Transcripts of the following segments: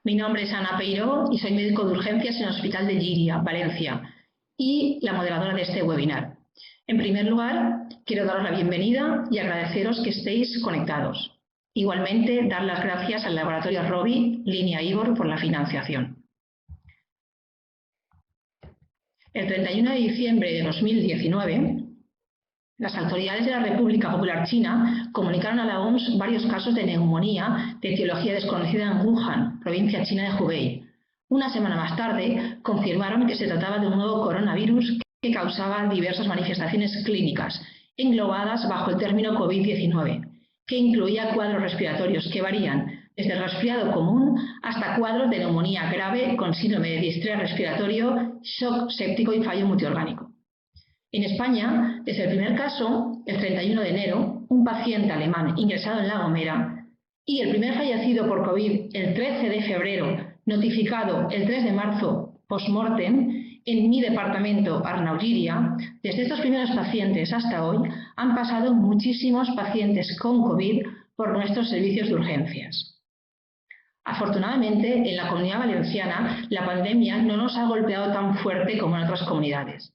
Mi nombre es Ana Peiró y soy médico de urgencias en el Hospital de Llíria, Valencia, y la moderadora de este webinar. En primer lugar, quiero daros la bienvenida y agradeceros que estéis conectados. Igualmente, dar las gracias al laboratorio Rovi, Línea Ivor, por la financiación. El 31 de diciembre de 2019, las autoridades de la República Popular China comunicaron a la OMS varios casos de neumonía de etiología desconocida en Wuhan, provincia china de Hubei. Una semana más tarde, confirmaron que se trataba de un nuevo coronavirus que causaba diversas manifestaciones clínicas, englobadas bajo el término COVID-19, que incluía cuadros respiratorios que varían desde el resfriado común hasta cuadros de neumonía grave con síndrome de distrés respiratorio, shock séptico y fallo multiorgánico. En España, desde el primer caso, el 31 de enero, un paciente alemán ingresado en La Gomera y el primer fallecido por COVID el 13 de febrero, notificado el 3 de marzo post-mortem en mi departamento Arnau-Llíria, desde estos primeros pacientes hasta hoy han pasado muchísimos pacientes con COVID por nuestros servicios de urgencias. Afortunadamente, en la Comunidad Valenciana, la pandemia no nos ha golpeado tan fuerte como en otras comunidades.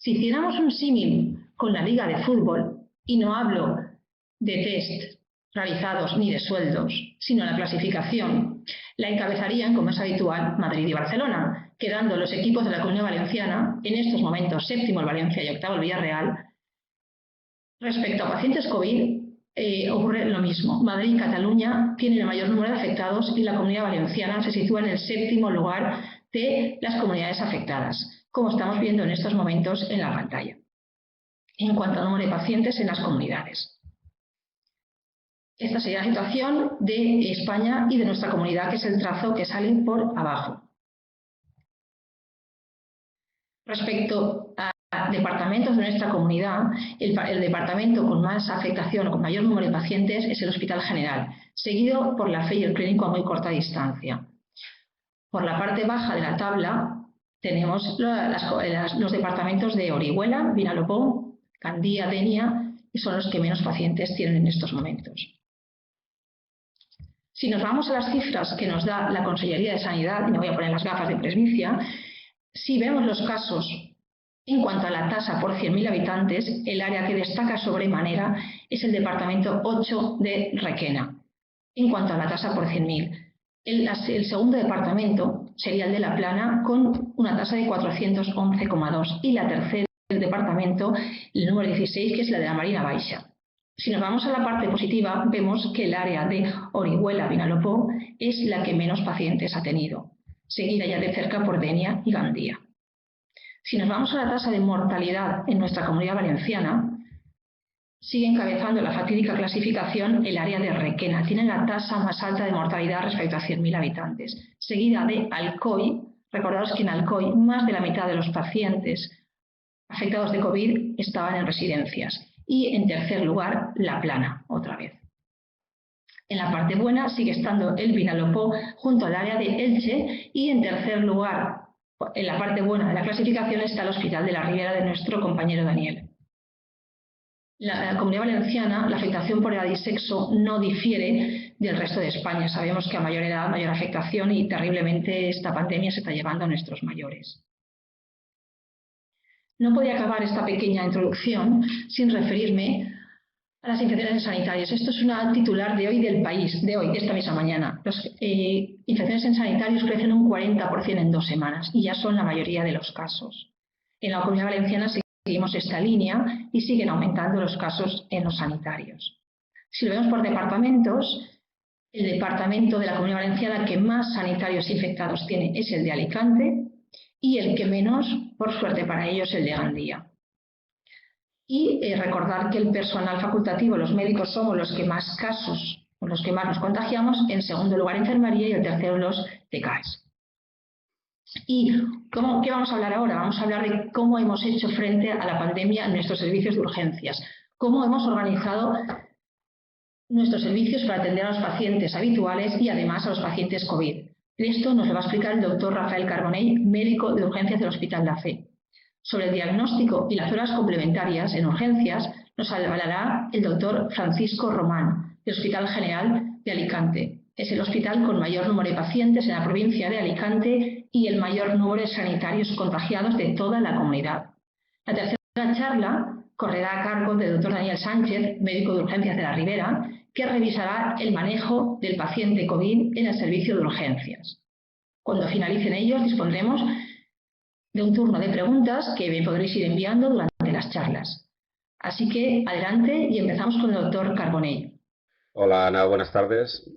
Si hiciéramos un símil con la Liga de Fútbol, y no hablo de test realizados ni de sueldos, sino la clasificación, la encabezarían, como es habitual, Madrid y Barcelona, quedando los equipos de la Comunidad Valenciana, en estos momentos séptimo el Valencia y octavo el Villarreal. Respecto a pacientes COVID, ocurre lo mismo. Madrid y Cataluña tienen el mayor número de afectados y la Comunidad Valenciana se sitúa en el séptimo lugar de las comunidades afectadas, como estamos viendo en estos momentos en la pantalla, en cuanto al número de pacientes en las comunidades. Esta sería la situación de España y de nuestra comunidad, que es el trazo que sale por abajo. Respecto a departamentos de nuestra comunidad, el departamento con más afectación o con mayor número de pacientes es el Hospital General, seguido por la FE y el Clínico a muy corta distancia. Por la parte baja de la tabla tenemos los departamentos de Orihuela, Vinalopó, Gandía, Denia, y son los que menos pacientes tienen en estos momentos. Si nos vamos a las cifras que nos da la Consellería de Sanidad, y me voy a poner las gafas de presbicia, si vemos los casos en cuanto a la tasa por 100.000 habitantes, el área que destaca sobremanera es el departamento 8 de Requena, en cuanto a la tasa por 100.000. El segundo departamento sería el de La Plana, con una tasa de 411,2, y la tercera, el departamento, el número 16, que es la de la Marina Baixa. Si nos vamos a la parte positiva, vemos que el área de Orihuela-Vinalopó es la que menos pacientes ha tenido, seguida ya de cerca por Denia y Gandía. Si nos vamos a la tasa de mortalidad en nuestra Comunidad Valenciana, sigue encabezando la fatídica clasificación el área de Requena. Tiene la tasa más alta de mortalidad respecto a 100.000 habitantes, seguida de Alcoy. Recordaos que en Alcoy más de la mitad de los pacientes afectados de COVID estaban en residencias. Y en tercer lugar, La Plana, otra vez. En la parte buena sigue estando el Vinalopó junto al área de Elche, y en tercer lugar, en la parte buena de la clasificación, está el Hospital de la Ribera de nuestro compañero Daniel. La Comunidad Valenciana, la afectación por edad y sexo no difiere del resto de España. Sabemos que a mayor edad, mayor afectación, y terriblemente esta pandemia se está llevando a nuestros mayores. No podía acabar esta pequeña introducción sin referirme a las infecciones en sanitarios. Esto es una titular de hoy del País, de hoy, esta misma mañana. Las infecciones en sanitarios crecen un 40% en 2 semanas y ya son la mayoría de los casos. En la Comunidad Valenciana seguimos esta línea y siguen aumentando los casos en los sanitarios. Si lo vemos por departamentos, el departamento de la Comunidad Valenciana que más sanitarios infectados tiene es el de Alicante, y el que menos, por suerte para ellos, el de Gandía. Y recordar que el personal facultativo, los médicos, somos los que más casos, los que más nos contagiamos, en segundo lugar enfermería y en tercero los TCAES. ¿Y qué vamos a hablar ahora? Vamos a hablar de cómo hemos hecho frente a la pandemia en nuestros servicios de urgencias, cómo hemos organizado nuestros servicios para atender a los pacientes habituales y además a los pacientes COVID. Esto nos lo va a explicar el doctor Rafael Carbonell, médico de urgencias del Hospital La Fe. Sobre el diagnóstico y las horas complementarias en urgencias nos hablará el doctor Francisco Román, del Hospital General de Alicante. Es el hospital con mayor número de pacientes en la provincia de Alicante y el mayor número de sanitarios contagiados de toda la comunidad. La tercera charla correrá a cargo del doctor Daniel Sánchez, médico de urgencias de la Ribera, que revisará el manejo del paciente COVID en el servicio de urgencias. Cuando finalicen ellos, dispondremos de un turno de preguntas que me podréis ir enviando durante las charlas. Así que adelante y empezamos con el doctor Carbonell. Hola Ana, buenas tardes.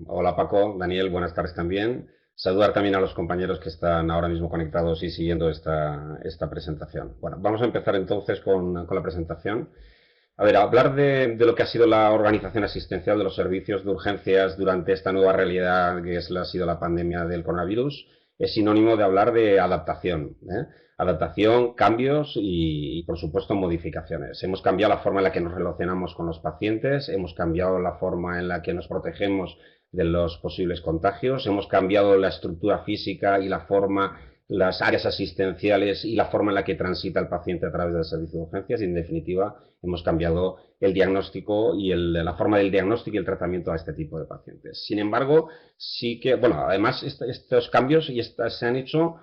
Hola Paco, Daniel, buenas tardes también. Saludar también a los compañeros que están ahora mismo conectados y siguiendo esta presentación. Bueno, vamos a empezar entonces con la presentación. A ver, hablar de lo que ha sido la organización asistencial de los servicios de urgencias durante esta nueva realidad que ha sido la pandemia del coronavirus es sinónimo de hablar de adaptación. Adaptación, cambios y, por supuesto, modificaciones. Hemos cambiado la forma en la que nos relacionamos con los pacientes, hemos cambiado la forma en la que nos protegemos de los posibles contagios, hemos cambiado la estructura física y la forma, las áreas asistenciales y la forma en la que transita el paciente a través del servicio de urgencias y, en definitiva, hemos cambiado el diagnóstico y la forma del diagnóstico y el tratamiento a este tipo de pacientes. Sin embargo, sí que, bueno, además estos cambios se han hecho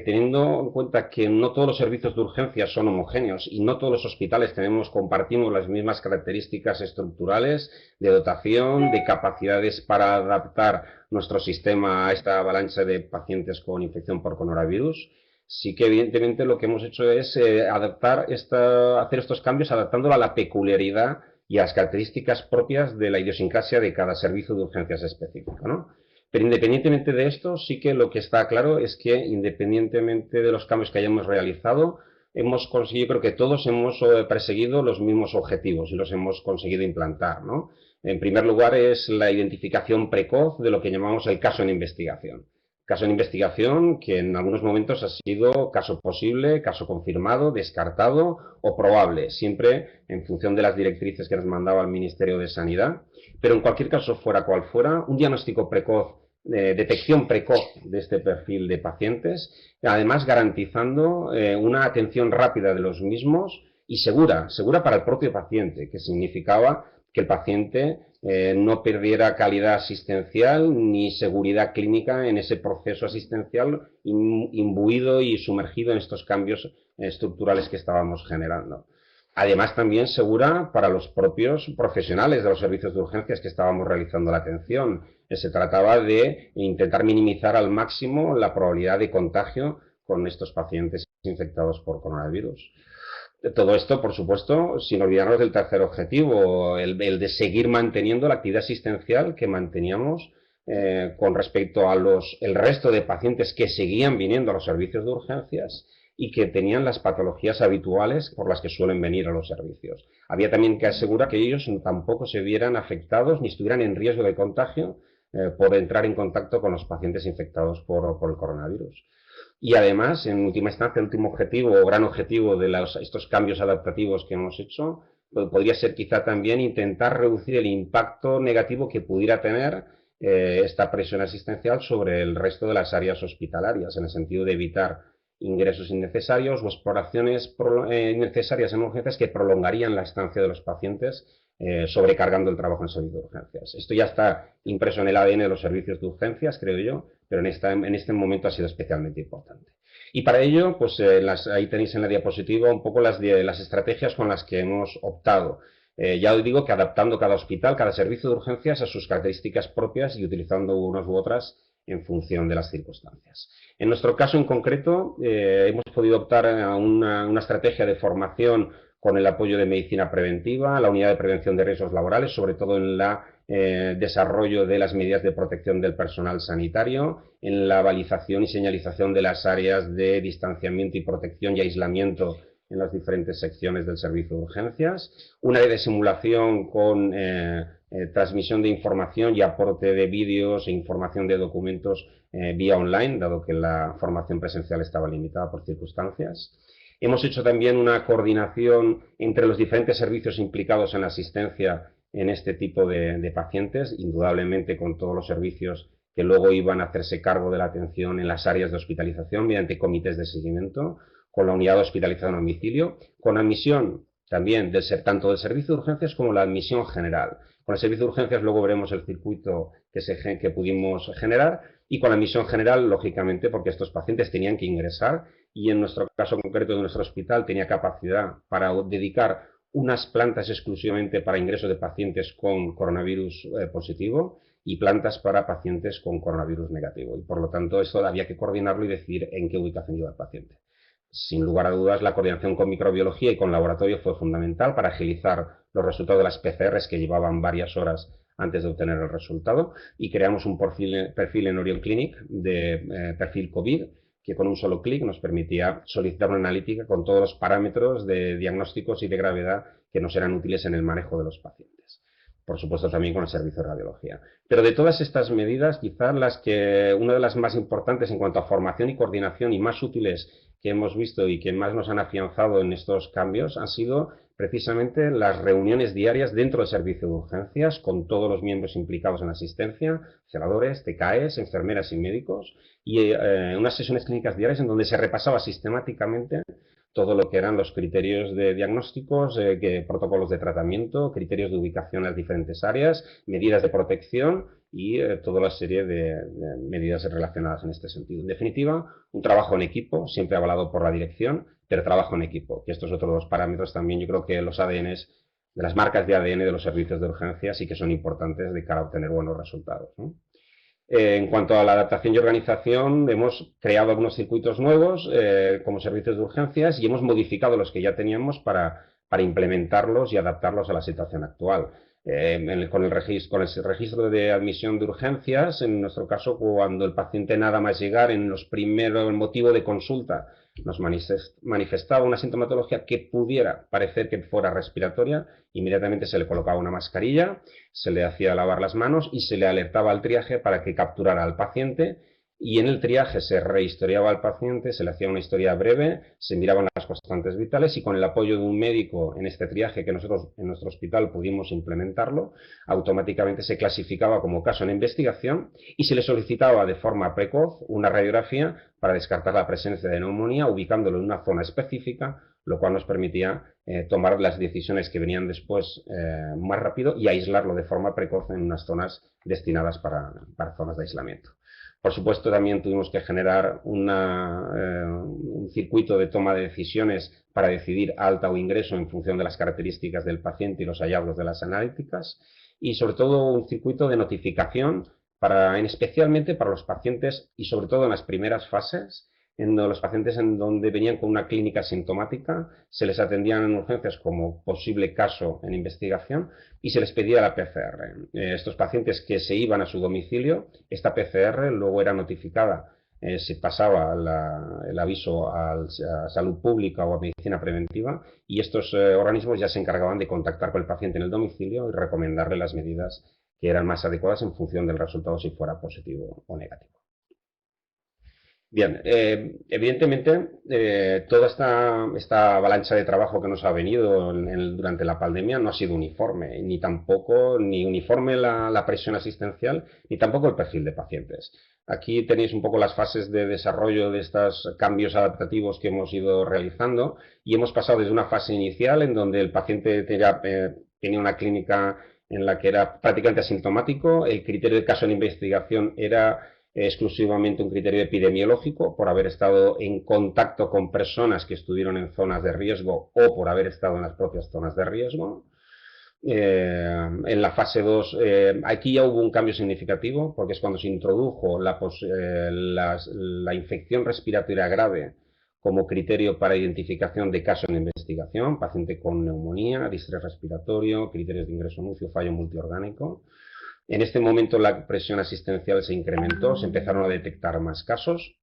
teniendo en cuenta que no todos los servicios de urgencias son homogéneos y no todos los hospitales compartimos las mismas características estructurales de dotación, de capacidades para adaptar nuestro sistema a esta avalancha de pacientes con infección por coronavirus. Sí que evidentemente lo que hemos hecho es hacer estos cambios adaptándolo a la peculiaridad y a las características propias de la idiosincrasia de cada servicio de urgencias específico, ¿no? Pero independientemente de esto, sí que lo que está claro es que independientemente de los cambios que hayamos realizado, hemos conseguido, creo que todos hemos perseguido los mismos objetivos y los hemos conseguido implantar, ¿no? En primer lugar es la identificación precoz de lo que llamamos el caso en investigación. Caso en investigación que en algunos momentos ha sido caso posible, caso confirmado, descartado o probable, siempre en función de las directrices que nos mandaba el Ministerio de Sanidad. Pero en cualquier caso, fuera cual fuera, un diagnóstico precoz, detección precoz de este perfil de pacientes, además garantizando una atención rápida de los mismos y segura para el propio paciente, que significaba que el paciente no perdiera calidad asistencial ni seguridad clínica en ese proceso asistencial imbuido y sumergido en estos cambios estructurales que estábamos generando. Además, también segura para los propios profesionales de los servicios de urgencias que estábamos realizando la atención. Se trataba de intentar minimizar al máximo la probabilidad de contagio con estos pacientes infectados por coronavirus. Todo esto, por supuesto, sin olvidarnos del tercer objetivo, el de seguir manteniendo la actividad asistencial que manteníamos con respecto a el resto de pacientes que seguían viniendo a los servicios de urgencias y que tenían las patologías habituales por las que suelen venir a los servicios. Había también que asegurar que ellos tampoco se vieran afectados ni estuvieran en riesgo de contagio por entrar en contacto con los pacientes infectados por el coronavirus. Y además, en última instancia, el último objetivo o gran objetivo de estos cambios adaptativos que hemos hecho podría ser quizá también intentar reducir el impacto negativo que pudiera tener esta presión asistencial sobre el resto de las áreas hospitalarias, en el sentido de evitar ingresos innecesarios o exploraciones innecesarias en urgencias que prolongarían la estancia de los pacientes, sobrecargando el trabajo en el servicio de urgencias. Esto ya está impreso en el ADN de los servicios de urgencias, creo yo, pero en este momento ha sido especialmente importante. Y para ello, pues ahí tenéis en la diapositiva un poco las estrategias con las que hemos optado. Ya os digo que adaptando cada hospital, cada servicio de urgencias a sus características propias y utilizando unas u otras en función de las circunstancias. En nuestro caso en concreto, hemos podido optar a una estrategia de formación con el apoyo de medicina preventiva, la unidad de prevención de riesgos laborales, sobre todo en el desarrollo de las medidas de protección del personal sanitario, en la balización y señalización de las áreas de distanciamiento y protección y aislamiento en las diferentes secciones del servicio de urgencias, una área de simulación con transmisión de información y aporte de vídeos e información de documentos vía online, dado que la formación presencial estaba limitada por circunstancias. Hemos hecho también una coordinación entre los diferentes servicios implicados en la asistencia en este tipo de pacientes, indudablemente con todos los servicios que luego iban a hacerse cargo de la atención en las áreas de hospitalización mediante comités de seguimiento, con la unidad de hospitalización a domicilio, con admisión también tanto del servicio de urgencias como la admisión general. Con el servicio de urgencias luego veremos el circuito que pudimos generar, y con la misión general, lógicamente, porque estos pacientes tenían que ingresar y en nuestro caso concreto de nuestro hospital tenía capacidad para dedicar unas plantas exclusivamente para ingreso de pacientes con coronavirus positivo y plantas para pacientes con coronavirus negativo. Y por lo tanto, esto había que coordinarlo y decidir en qué ubicación iba el paciente. Sin lugar a dudas, la coordinación con microbiología y con laboratorio fue fundamental para agilizar los resultados de las PCRs que llevaban varias horas antes de obtener el resultado, y creamos un perfil en Orion Clinic de perfil COVID, que con un solo clic nos permitía solicitar una analítica con todos los parámetros de diagnósticos y de gravedad que nos eran útiles en el manejo de los pacientes. Por supuesto, también con el servicio de radiología. Pero de todas estas medidas, quizás una de las más importantes en cuanto a formación y coordinación y más útiles que hemos visto y que más nos han afianzado en estos cambios han sido precisamente las reuniones diarias dentro del servicio de urgencias con todos los miembros implicados en la asistencia, celadores, TKEs, enfermeras y médicos, y unas sesiones clínicas diarias en donde se repasaba sistemáticamente todo lo que eran los criterios de diagnósticos, protocolos de tratamiento, criterios de ubicación en las diferentes áreas, medidas de protección y toda la serie de medidas relacionadas en este sentido. En definitiva, un trabajo en equipo, siempre avalado por la dirección, pero trabajo en equipo, que estos son otros dos parámetros también. Yo creo que los ADNs, de las marcas de ADN de los servicios de urgencia, sí que son importantes de cara a obtener buenos resultados, ¿no? En cuanto a la adaptación y organización, hemos creado algunos circuitos nuevos como servicios de urgencias y hemos modificado los que ya teníamos para implementarlos y adaptarlos a la situación actual. Con el registro de admisión de urgencias, en nuestro caso, cuando el paciente nada más llegar, en los primeros, el motivo de consulta, nos manifestaba una sintomatología que pudiera parecer que fuera respiratoria, inmediatamente se le colocaba una mascarilla, se le hacía lavar las manos y se le alertaba al triaje para que capturara al paciente, y en el triaje se rehistoriaba al paciente, se le hacía una historia breve, se miraban las constantes vitales y con el apoyo de un médico en este triaje que nosotros en nuestro hospital pudimos implementarlo, automáticamente se clasificaba como caso en investigación y se le solicitaba de forma precoz una radiografía para descartar la presencia de neumonía, ubicándolo en una zona específica, lo cual nos permitía tomar las decisiones que venían después más rápido y aislarlo de forma precoz en unas zonas destinadas para zonas de aislamiento. Por supuesto, también tuvimos que generar un circuito de toma de decisiones para decidir alta o ingreso en función de las características del paciente y los hallazgos de las analíticas, y sobre todo un circuito de notificación especialmente para los pacientes y sobre todo en las primeras fases, en los pacientes en donde venían con una clínica sintomática, se les atendían en urgencias como posible caso en investigación y se les pedía la PCR. Estos pacientes que se iban a su domicilio, esta PCR luego era notificada, se pasaba el aviso a salud pública o a medicina preventiva, y estos organismos ya se encargaban de contactar con el paciente en el domicilio y recomendarle las medidas que eran más adecuadas en función del resultado, si fuera positivo o negativo. Bien, evidentemente toda esta avalancha de trabajo que nos ha venido durante la pandemia no ha sido uniforme, ni uniforme la presión asistencial, ni tampoco el perfil de pacientes. Aquí tenéis un poco las fases de desarrollo de estos cambios adaptativos que hemos ido realizando, y hemos pasado desde una fase inicial en donde el paciente tenía una clínica en la que era prácticamente asintomático, el criterio de caso en investigación era exclusivamente un criterio epidemiológico por haber estado en contacto con personas que estuvieron en zonas de riesgo o por haber estado en las propias zonas de riesgo. En la fase 2 aquí ya hubo un cambio significativo, porque es cuando se introdujo la infección respiratoria grave como criterio para identificación de caso en investigación, paciente con neumonía, distrés respiratorio, criterios de ingreso NUCI o fallo multiorgánico. En este momento la presión asistencial se incrementó, se empezaron a detectar más casos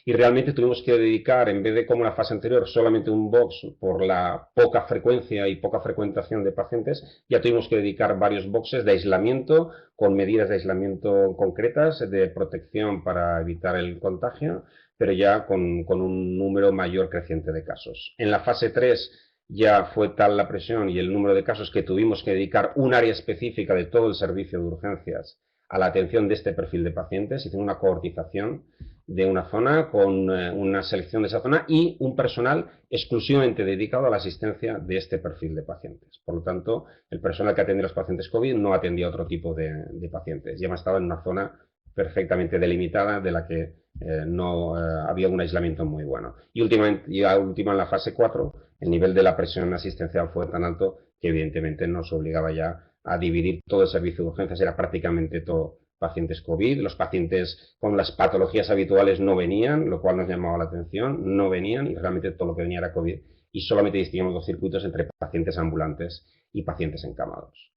y realmente tuvimos que dedicar, en vez de como en la fase anterior, solamente un box por la poca frecuencia y poca frecuentación de pacientes, ya tuvimos que dedicar varios boxes de aislamiento con medidas de aislamiento concretas, de protección para evitar el contagio, pero ya con un número mayor creciente de casos. En la fase 3 ya fue tal la presión y el número de casos que tuvimos que dedicar un área específica de todo el servicio de urgencias a la atención de este perfil de pacientes, hicimos una cohortización de una zona, con una selección de esa zona y un personal exclusivamente dedicado a la asistencia de este perfil de pacientes. Por lo tanto, el personal que atendía a los pacientes COVID no atendía a otro tipo de pacientes. Ya estaba en una zona perfectamente delimitada de la que no había un aislamiento muy bueno. Y últimamente, en la fase 4, el nivel de la presión asistencial fue tan alto que evidentemente nos obligaba ya a dividir todo el servicio de urgencias, era prácticamente todo pacientes COVID, los pacientes con las patologías habituales no venían, lo cual nos llamaba la atención, no venían y realmente todo lo que venía era COVID y solamente distinguíamos dos circuitos entre pacientes ambulantes y pacientes encamados.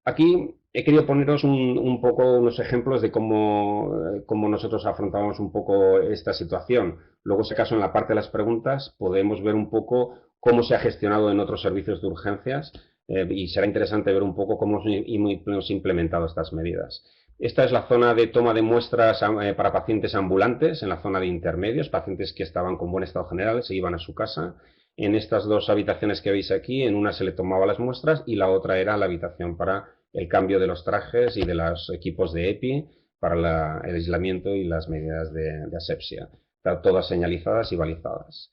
Aquí he querido poneros un poco unos ejemplos de cómo nosotros afrontamos un poco esta situación. Luego, si acaso, en la parte de las preguntas podemos ver un poco cómo se ha gestionado en otros servicios de urgencias y será interesante ver un poco cómo hemos implementado estas medidas. Esta es la zona de toma de muestras para pacientes ambulantes, en la zona de intermedios, pacientes que estaban con buen estado general, se iban a su casa. En estas dos habitaciones que veis aquí, en una se le tomaba las muestras y la otra era la habitación para el cambio de los trajes y de los equipos de EPI para el aislamiento y las medidas de asepsia. Están todas señalizadas y balizadas.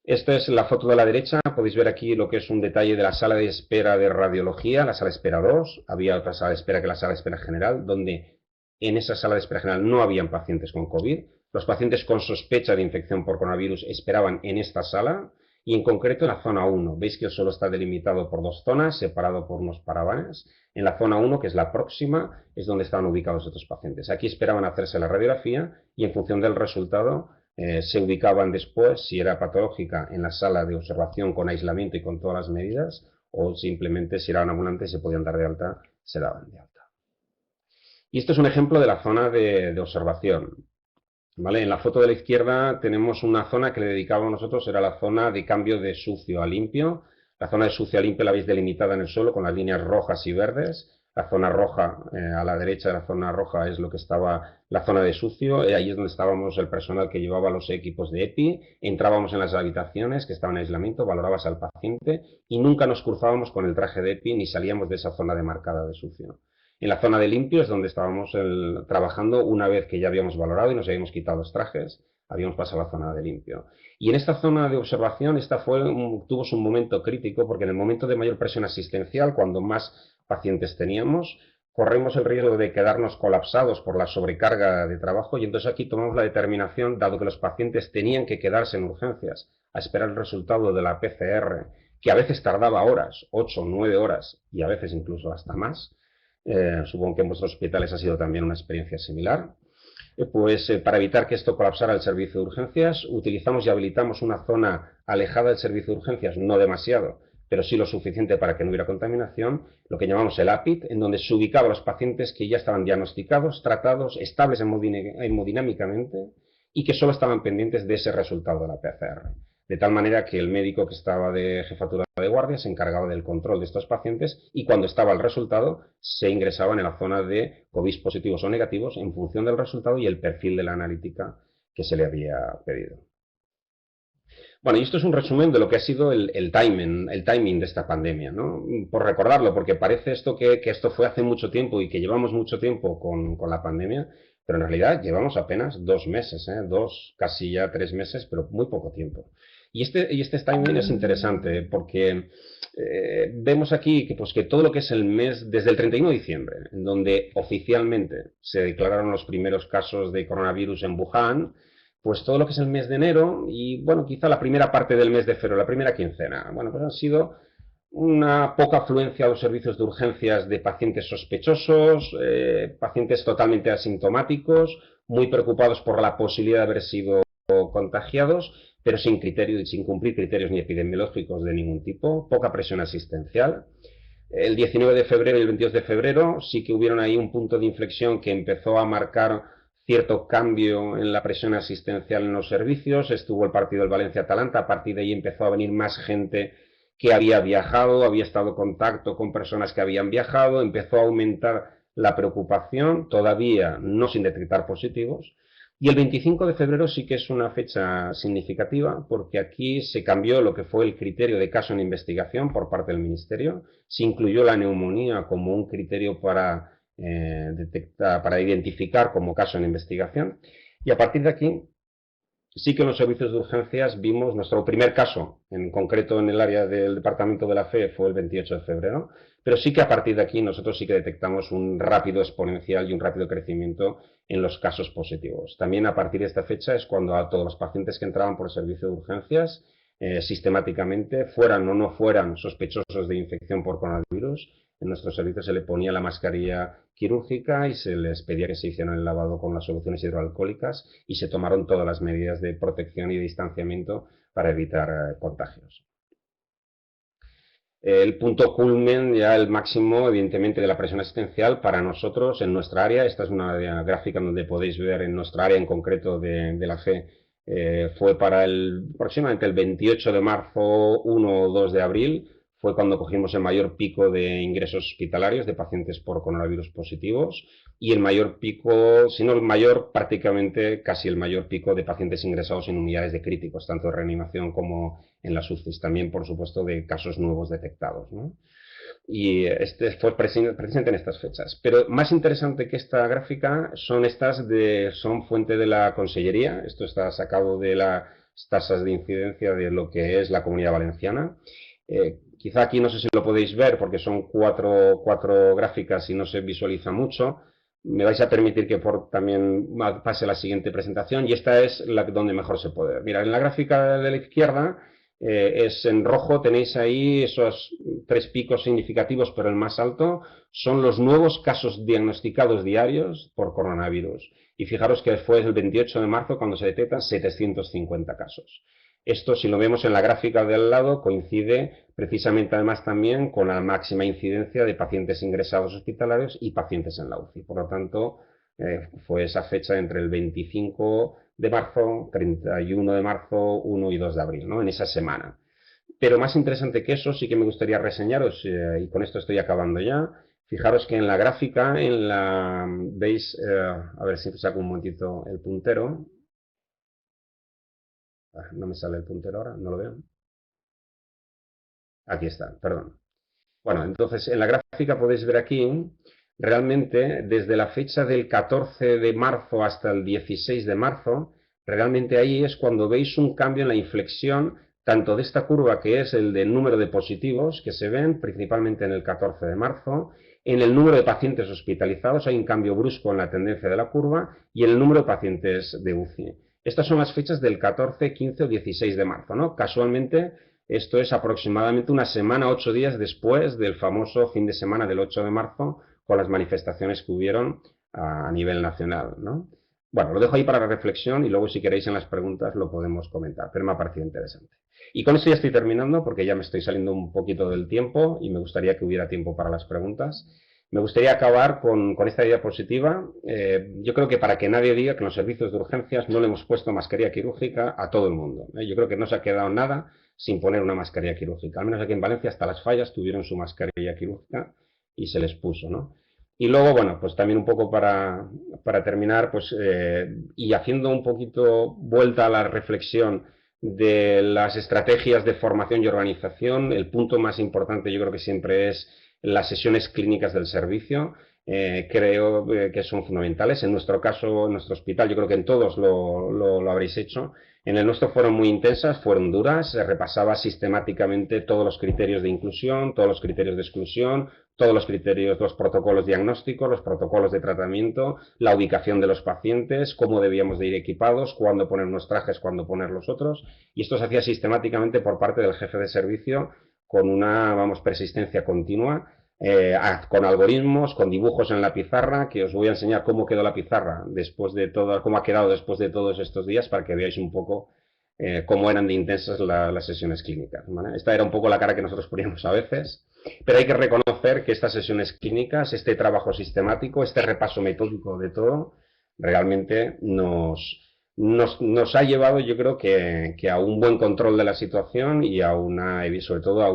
Esta es la foto de la derecha. Podéis ver aquí lo que es un detalle de la sala de espera de radiología, la sala de espera 2. Había otra sala de espera que la sala de espera general, donde en esa sala de espera general no habían pacientes con COVID. Los pacientes con sospecha de infección por coronavirus esperaban en esta sala y en concreto en la zona 1. Veis que solo está delimitado por dos zonas, separado por unos paravanes. En la zona 1, que es la próxima, es donde estaban ubicados estos pacientes. Aquí esperaban hacerse la radiografía y en función del resultado se ubicaban después, si era patológica, en la sala de observación con aislamiento y con todas las medidas, o simplemente si eran ambulantes y se podían dar de alta, se daban de alta. Y esto es un ejemplo de la zona de observación. ¿Vale? En la foto de la izquierda tenemos una zona que le dedicábamos nosotros, era la zona de cambio de sucio a limpio. La zona de sucio a limpio la veis delimitada en el suelo con las líneas rojas y verdes. La zona roja, a la derecha de la zona roja es lo que estaba la zona de sucio, ahí es donde estábamos el personal que llevaba los equipos de EPI, entrábamos en las habitaciones que estaban en aislamiento, valorabas al paciente y nunca nos cruzábamos con el traje de EPI ni salíamos de esa zona demarcada de sucio. En la zona de limpio es donde estábamos trabajando una vez que ya habíamos valorado y nos habíamos quitado los trajes, habíamos pasado a la zona de limpio. Y en esta zona de observación, tuvo un momento crítico porque en el momento de mayor presión asistencial, cuando más pacientes teníamos, corremos el riesgo de quedarnos colapsados por la sobrecarga de trabajo y entonces aquí tomamos la determinación, dado que los pacientes tenían que quedarse en urgencias a esperar el resultado de la PCR, que a veces tardaba horas, 8 o 9 horas y a veces incluso hasta más. Supongo que en vuestros hospitales ha sido también una experiencia similar. Para evitar que esto colapsara el servicio de urgencias, utilizamos y habilitamos una zona alejada del servicio de urgencias, no demasiado, pero sí lo suficiente para que no hubiera contaminación, lo que llamamos el APIT, en donde se ubicaban los pacientes que ya estaban diagnosticados, tratados, estables hemodinámicamente y que solo estaban pendientes de ese resultado de la PCR. De tal manera que el médico que estaba de jefatura de guardia se encargaba del control de estos pacientes y cuando estaba el resultado se ingresaban en la zona de COVID positivos o negativos en función del resultado y el perfil de la analítica que se le había pedido. Bueno, y esto es un resumen de lo que ha sido el timing de esta pandemia, ¿no? Por recordarlo, porque parece esto que esto fue hace mucho tiempo y que llevamos mucho tiempo con la pandemia, pero en realidad llevamos apenas 2 meses, 2, casi ya 3 meses, pero muy poco tiempo. Y este timing es interesante porque vemos aquí que todo lo que es el mes, desde el 31 de diciembre, en donde oficialmente se declararon los primeros casos de coronavirus en Wuhan, pues todo lo que es el mes de enero y, bueno, quizá la primera parte del mes de febrero, la primera quincena, bueno, pues han sido una poca afluencia a los servicios de urgencias de pacientes sospechosos, pacientes totalmente asintomáticos, muy preocupados por la posibilidad de haber sido contagiados, pero sin cumplir criterios ni epidemiológicos de ningún tipo, poca presión asistencial. El 19 de febrero y el 22 de febrero sí que hubieron ahí un punto de inflexión que empezó a marcar cierto cambio en la presión asistencial en los servicios. Estuvo el partido del Valencia-Atalanta, a partir de ahí empezó a venir más gente que había viajado, había estado en contacto con personas que habían viajado, empezó a aumentar la preocupación, todavía no sin detectar positivos. Y el 25 de febrero sí que es una fecha significativa porque aquí se cambió lo que fue el criterio de caso en investigación por parte del Ministerio, se incluyó la neumonía como un criterio para identificar como caso en investigación. Y a partir de aquí, sí que en los servicios de urgencias vimos nuestro primer caso, en concreto en el área del Departamento de la Fe, fue el 28 de febrero, pero sí que a partir de aquí nosotros sí que detectamos un rápido exponencial y un rápido crecimiento en los casos positivos. También a partir de esta fecha es cuando a todos los pacientes que entraban por el servicio de urgencias, sistemáticamente, fueran o no fueran sospechosos de infección por coronavirus, en nuestro servicio se le ponía la mascarilla quirúrgica y se les pedía que se hicieran el lavado con las soluciones hidroalcohólicas y se tomaron todas las medidas de protección y distanciamiento para evitar contagios. El punto culmen, ya el máximo, evidentemente, de la presión asistencial para nosotros en nuestra área. Esta es una gráfica donde podéis ver en nuestra área en concreto de la Fe. Fue para aproximadamente el 28 de marzo, 1 o 2 de abril. Fue cuando cogimos el mayor pico de ingresos hospitalarios de pacientes por coronavirus positivos y el mayor pico, si no el mayor, prácticamente casi el mayor pico de pacientes ingresados en unidades de críticos, tanto de reanimación como en las UCIs. También, por supuesto, de casos nuevos detectados, ¿no? Y este fue presente en estas fechas. Pero más interesante que esta gráfica son son fuente de la Consellería. Esto está sacado de las tasas de incidencia de lo que es la Comunidad Valenciana. Quizá aquí no sé si lo podéis ver porque son cuatro gráficas y no se visualiza mucho. Me vais a permitir que también pase la siguiente presentación y esta es donde mejor se puede ver. Mira, en la gráfica de la izquierda es en rojo, tenéis ahí esos 3 picos significativos, pero el más alto son los nuevos casos diagnosticados diarios por coronavirus. Y fijaros que fue el 28 de marzo cuando se detectan 750 casos. Esto, si lo vemos en la gráfica del lado, coincide precisamente además también con la máxima incidencia de pacientes ingresados hospitalarios y pacientes en la UCI. Por lo tanto, fue esa fecha entre el 25 de marzo, 31 de marzo, 1 y 2 de abril, ¿no? En esa semana. Pero más interesante que eso, sí que me gustaría reseñaros, y con esto estoy acabando ya. Fijaros que en la gráfica, veis, a ver si saco un momentito el puntero. No me sale el puntero ahora, no lo veo. Aquí está, perdón. Bueno, entonces en la gráfica podéis ver aquí, realmente desde la fecha del 14 de marzo hasta el 16 de marzo, realmente ahí es cuando veis un cambio en la inflexión, tanto de esta curva que es el del número de positivos que se ven, principalmente en el 14 de marzo, en el número de pacientes hospitalizados, hay un cambio brusco en la tendencia de la curva, y en el número de pacientes de UCI. Estas son las fechas del 14, 15 o 16 de marzo, ¿no? Casualmente, esto es aproximadamente una semana, 8 días después del famoso fin de semana del 8 de marzo, con las manifestaciones que hubieron a nivel nacional, ¿no? Bueno, lo dejo ahí para la reflexión y luego si queréis en las preguntas lo podemos comentar, pero me ha parecido interesante. Y con esto ya estoy terminando porque ya me estoy saliendo un poquito del tiempo y me gustaría que hubiera tiempo para las preguntas. Me gustaría acabar con esta diapositiva. Yo creo que para que nadie diga que en los servicios de urgencias no le hemos puesto mascarilla quirúrgica a todo el mundo. Yo creo que no se ha quedado nada sin poner una mascarilla quirúrgica. Al menos aquí en Valencia hasta las fallas tuvieron su mascarilla quirúrgica y se les puso, ¿no? Y luego, bueno, pues también un poco para terminar, pues, y haciendo un poquito vuelta a la reflexión de las estrategias de formación y organización, el punto más importante yo creo que siempre es las sesiones clínicas del servicio. Creo que son fundamentales. En nuestro caso, en nuestro hospital, yo creo que en todos lo habréis hecho. En el nuestro fueron muy intensas, fueron duras, se repasaba sistemáticamente todos los criterios de inclusión, todos los criterios de exclusión, todos los criterios, los protocolos diagnósticos, los protocolos de tratamiento, la ubicación de los pacientes, cómo debíamos de ir equipados, cuándo poner unos trajes, cuándo poner los otros, y esto se hacía sistemáticamente por parte del jefe de servicio con una, persistencia continua, con algoritmos, con dibujos en la pizarra, que os voy a enseñar cómo quedó la pizarra después de todo, cómo ha quedado después de todos estos días, para que veáis un poco cómo eran de intensas las sesiones clínicas, ¿vale? Esta era un poco la cara que nosotros poníamos a veces, pero hay que reconocer que estas sesiones clínicas, este trabajo sistemático, este repaso metódico de todo, realmente nos ha llevado, yo creo, que a un buen control de la situación y sobre todo a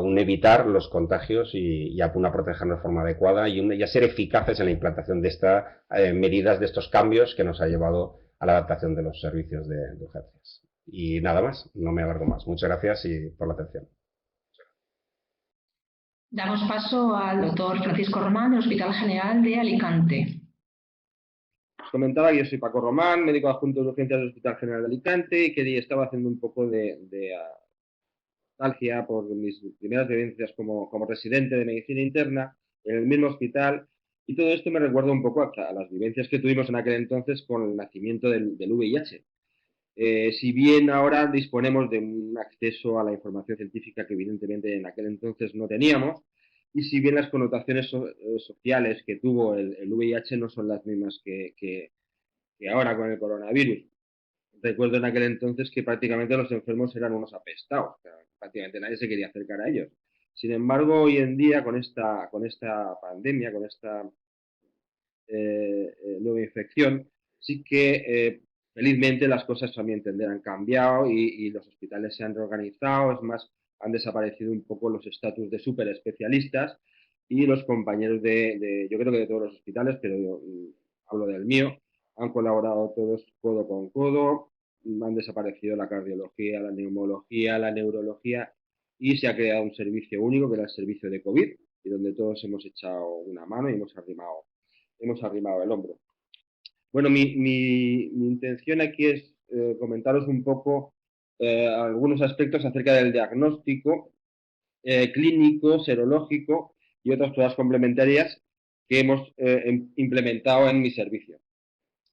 un evitar los contagios y a una protegernos de forma adecuada y a ser eficaces en la implantación de estas medidas, de estos cambios que nos ha llevado a la adaptación de los servicios de urgencias. Y nada más, no me alargo más. Muchas gracias y por la atención. Damos paso al doctor Francisco Román del Hospital General de Alicante. os comentaba que yo soy Paco Román, médico adjunto de urgencias del Hospital General de Alicante y que estaba haciendo un poco de nostalgia por mis primeras vivencias como residente de medicina interna en el mismo hospital, y todo esto me recuerda un poco a las vivencias que tuvimos en aquel entonces con el nacimiento del VIH. Si bien ahora disponemos de un acceso a la información científica que evidentemente en aquel entonces no teníamos, y si bien las connotaciones sociales que tuvo el VIH no son las mismas que ahora con el coronavirus. Recuerdo en aquel entonces que prácticamente los enfermos eran unos apestados, o sea, prácticamente nadie se quería acercar a ellos. Sin embargo, hoy en día, con esta pandemia, con esta nueva infección, sí que felizmente las cosas a mi entender han cambiado y los hospitales se han reorganizado, es más, han desaparecido un poco los estatus de súper especialistas y los compañeros yo creo que de todos los hospitales, pero yo hablo del mío, han colaborado todos codo con codo, han desaparecido la cardiología, la neumología, la neurología y se ha creado un servicio único que era el servicio de COVID y donde todos hemos echado una mano y hemos arrimado el hombro. Bueno, mi intención aquí es comentaros un poco algunos aspectos acerca del diagnóstico clínico, serológico y otras pruebas complementarias que hemos implementado en mi servicio.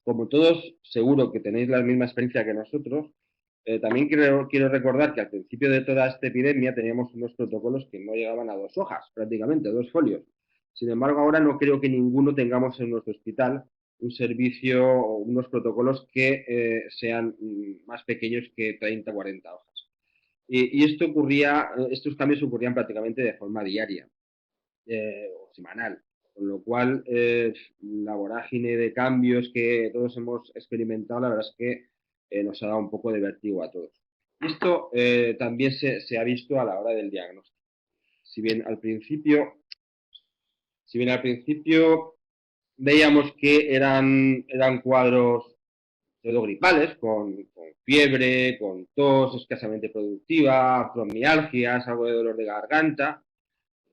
Como todos seguro que tenéis la misma experiencia que nosotros, también quiero recordar que al principio de toda esta epidemia teníamos unos protocolos que no llegaban a 2 hojas, prácticamente, 2 folios. Sin embargo, ahora no creo que ninguno tengamos en nuestro hospital un servicio o unos protocolos que sean más pequeños que 30 o 40 hojas. Y estos cambios ocurrían prácticamente de forma diaria o semanal, con lo cual la vorágine de cambios que todos hemos experimentado, la verdad es que nos ha dado un poco de vértigo a todos. Esto también se ha visto a la hora del diagnóstico. Si bien al principio veíamos que eran cuadros pseudogripales, con fiebre, con tos escasamente productiva, fibromialgias, algo de dolor de garganta,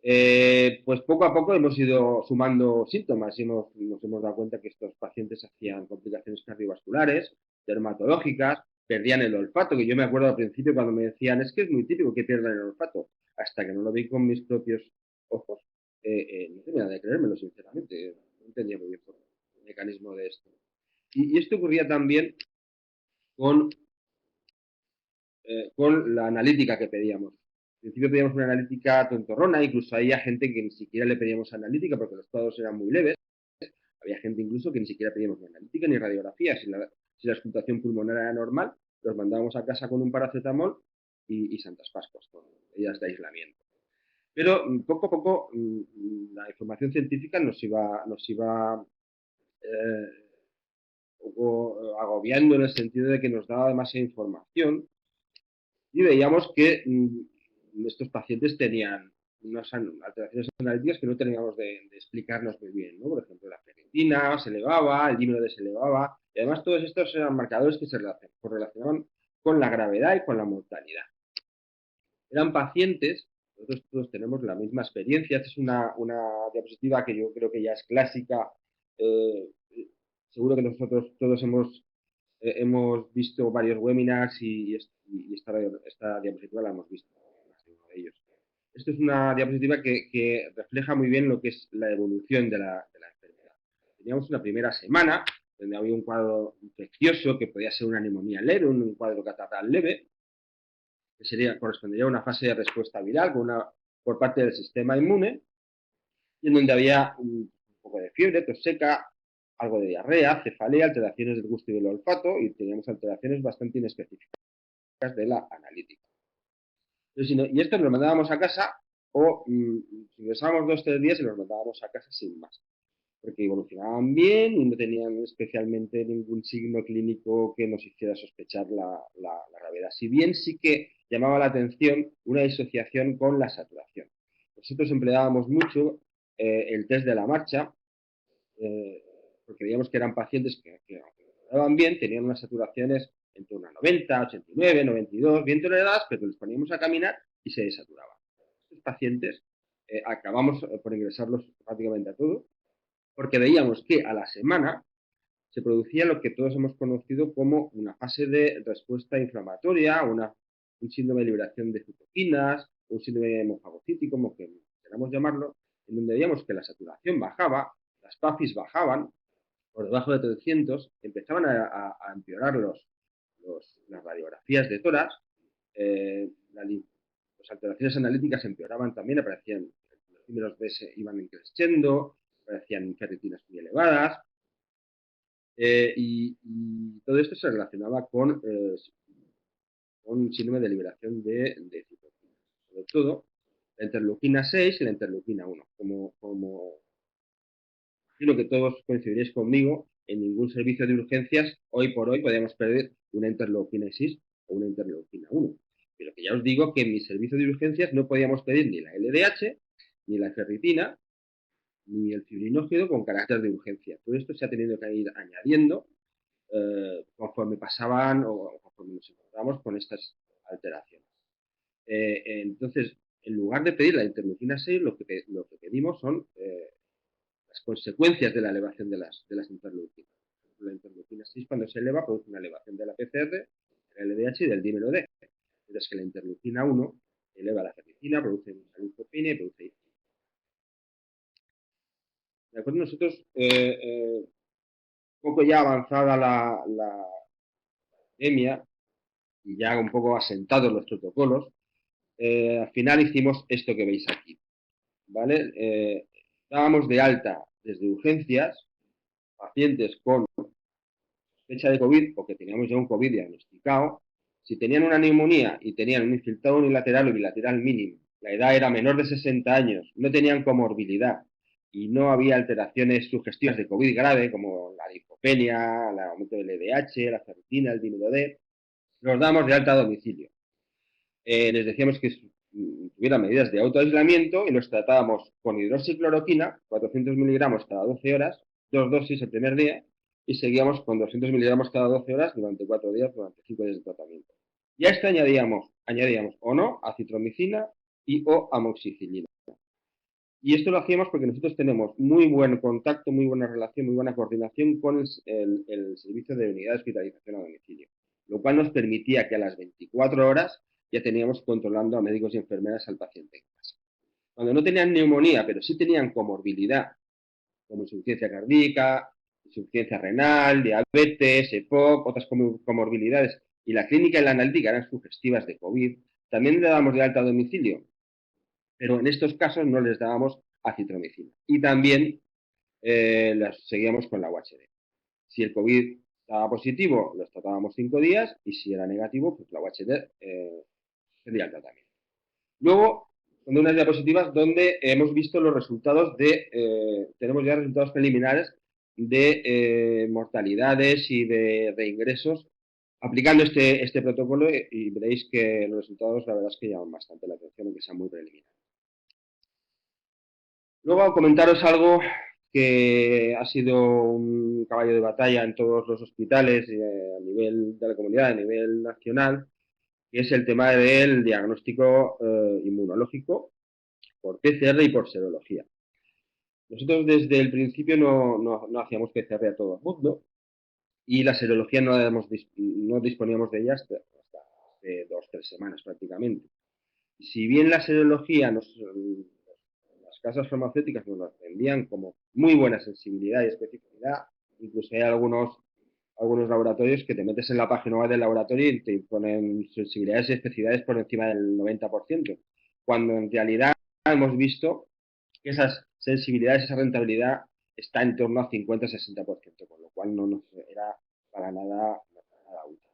pues poco a poco hemos ido sumando síntomas y nos hemos dado cuenta que estos pacientes hacían complicaciones cardiovasculares, dermatológicas, perdían el olfato, que yo me acuerdo al principio cuando me decían, es que es muy típico que pierdan el olfato, hasta que no lo vi con mis propios ojos, no tenía nada de creérmelo, sinceramente, no entendía muy bien el mecanismo de esto. Y esto ocurría también con la analítica que pedíamos. Al principio pedíamos una analítica tontorrona, incluso había gente que ni siquiera le pedíamos analítica porque los cuadros eran muy leves. Había gente incluso que ni siquiera pedíamos ni analítica ni radiografía. Si la auscultación pulmonar era normal, los mandábamos a casa con un paracetamol y Santas Pascuas, con medidas de aislamiento. Pero poco a poco la información científica nos iba agobiando en el sentido de que nos daba demasiada información y veíamos que estos pacientes tenían unas alteraciones analíticas que no teníamos de explicarnos muy bien, ¿no? Por ejemplo, la ferritina se elevaba, el dímero D se elevaba, y además todos estos eran marcadores que se relacionaban con la gravedad y con la mortalidad. Eran pacientes, nosotros todos tenemos la misma experiencia, esta es una diapositiva que yo creo que ya es clásica, seguro que nosotros todos hemos visto varios webinars y esta diapositiva la hemos visto, uno de ellos. Esto es una diapositiva que refleja muy bien lo que es la evolución de la enfermedad. Teníamos una primera semana donde había un cuadro infeccioso que podía ser una neumonía leve, un cuadro catarral leve, que correspondería a una fase de respuesta viral por parte del sistema inmune, y en donde había un poco de fiebre, tos seca, algo de diarrea, cefalea, alteraciones del gusto y del olfato, y teníamos alteraciones bastante inespecíficas de la analítica. Y esto nos lo mandábamos a casa o si ingresábamos 2 o 3 días y los mandábamos a casa sin más, porque evolucionaban bien y no tenían especialmente ningún signo clínico que nos hiciera sospechar la gravedad. Si bien sí que llamaba la atención una disociación con la saturación. Nosotros empleábamos mucho el test de la marcha, porque veíamos que eran pacientes que estaban bien, tenían unas saturaciones en torno a 90, 89, 92, bien toleradas, pero les poníamos a caminar y se desaturaban. Estos pacientes acabamos por ingresarlos prácticamente a todos, porque veíamos que a la semana se producía lo que todos hemos conocido como una fase de respuesta inflamatoria, un síndrome de liberación de citoquinas, un síndrome hemofagocítico, como que queramos llamarlo, en donde veíamos que la saturación bajaba, las PAFIs bajaban por debajo de 300, empezaban a empeorar las radiografías de tórax, las alteraciones analíticas empeoraban también, aparecían los números B iban creciendo, aparecían ferritinas muy elevadas, y todo esto se relacionaba con síndrome de liberación de citoquinas, sobre todo la interleuquina 6 y la interleuquina 1. Como imagino que todos coincidiréis conmigo, en ningún servicio de urgencias hoy por hoy podemos pedir una interleuquina 6 o una interleuquina 1. Pero que ya os digo que en mi servicio de urgencias no podíamos pedir ni la LDH, ni la ferritina, ni el fibrinógeno con carácter de urgencia. Todo esto se ha tenido que ir añadiendo conforme pasaban o conforme nos encontramos con estas alteraciones. Entonces, en lugar de pedir la interleuquina 6, lo que pedimos son las consecuencias de la elevación de las interleuquinas. La interleuquina 6, cuando se eleva, produce una elevación de la PCR, del LDH y del dímero D. Mientras que la interleuquina 1 eleva la ferritina, produce leucopenia y produce IgG. De acuerdo, nosotros, un poco ya avanzada la epidemia y ya un poco asentados los protocolos, al final hicimos esto que veis aquí, ¿vale? Dábamos de alta desde urgencias pacientes con sospecha de COVID o que teníamos ya un COVID diagnosticado. Si tenían una neumonía y tenían un infiltrado unilateral o bilateral mínimo, la edad era menor de 60 años, no tenían comorbilidad y no había alteraciones sugestivas de COVID grave como la lipopenia, el aumento del LDH, la ferritina, el dímero D, los damos de alta a domicilio. Les decíamos que tuvieran medidas de autoaislamiento y los tratábamos con hidroxicloroquina, 400 miligramos cada 12 horas, 2 dosis el primer día, y seguíamos con 200 miligramos cada 12 horas durante 4 días, durante 5 días de tratamiento. Y a esto añadíamos o no acitromicina y o amoxicilina. Y esto lo hacíamos porque nosotros tenemos muy buen contacto, muy buena relación, muy buena coordinación con el servicio de unidad de hospitalización a domicilio, lo cual nos permitía que a las 24 horas ya teníamos controlando a médicos y enfermeras al paciente en casa. Cuando no tenían neumonía, pero sí tenían comorbilidad, como insuficiencia cardíaca, insuficiencia renal, diabetes, EPOC, otras comorbilidades, y la clínica y la analítica eran sugestivas de COVID, también le dábamos de alta a domicilio, pero en estos casos no les dábamos acitromicina. Y también las seguíamos con la UHD. Si el COVID estaba positivo, los tratábamos 5 días, y si era negativo, pues la UHD sería el tratamiento. Luego, son unas diapositivas donde hemos visto los resultados tenemos ya resultados preliminares de mortalidades y de reingresos aplicando este protocolo, y veréis que los resultados la verdad es que llaman bastante la atención, aunque sean muy preliminares. Luego comentaros algo que ha sido un caballo de batalla en todos los hospitales a nivel de la comunidad, a nivel nacional, que es el tema del diagnóstico inmunológico por PCR y por serología. Nosotros desde el principio no hacíamos PCR a todo el mundo y la serología no disponíamos de ella hasta hace 2 o 3 semanas prácticamente. Si bien la serología las casas farmacéuticas nos las vendían como muy buena sensibilidad y especificidad, incluso hay algunos laboratorios que te metes en la página web del laboratorio y te ponen sensibilidades y especificidades por encima del 90%, cuando en realidad hemos visto que esas sensibilidades, esa rentabilidad está en torno a 50-60%, con lo cual no nos era para nada útil.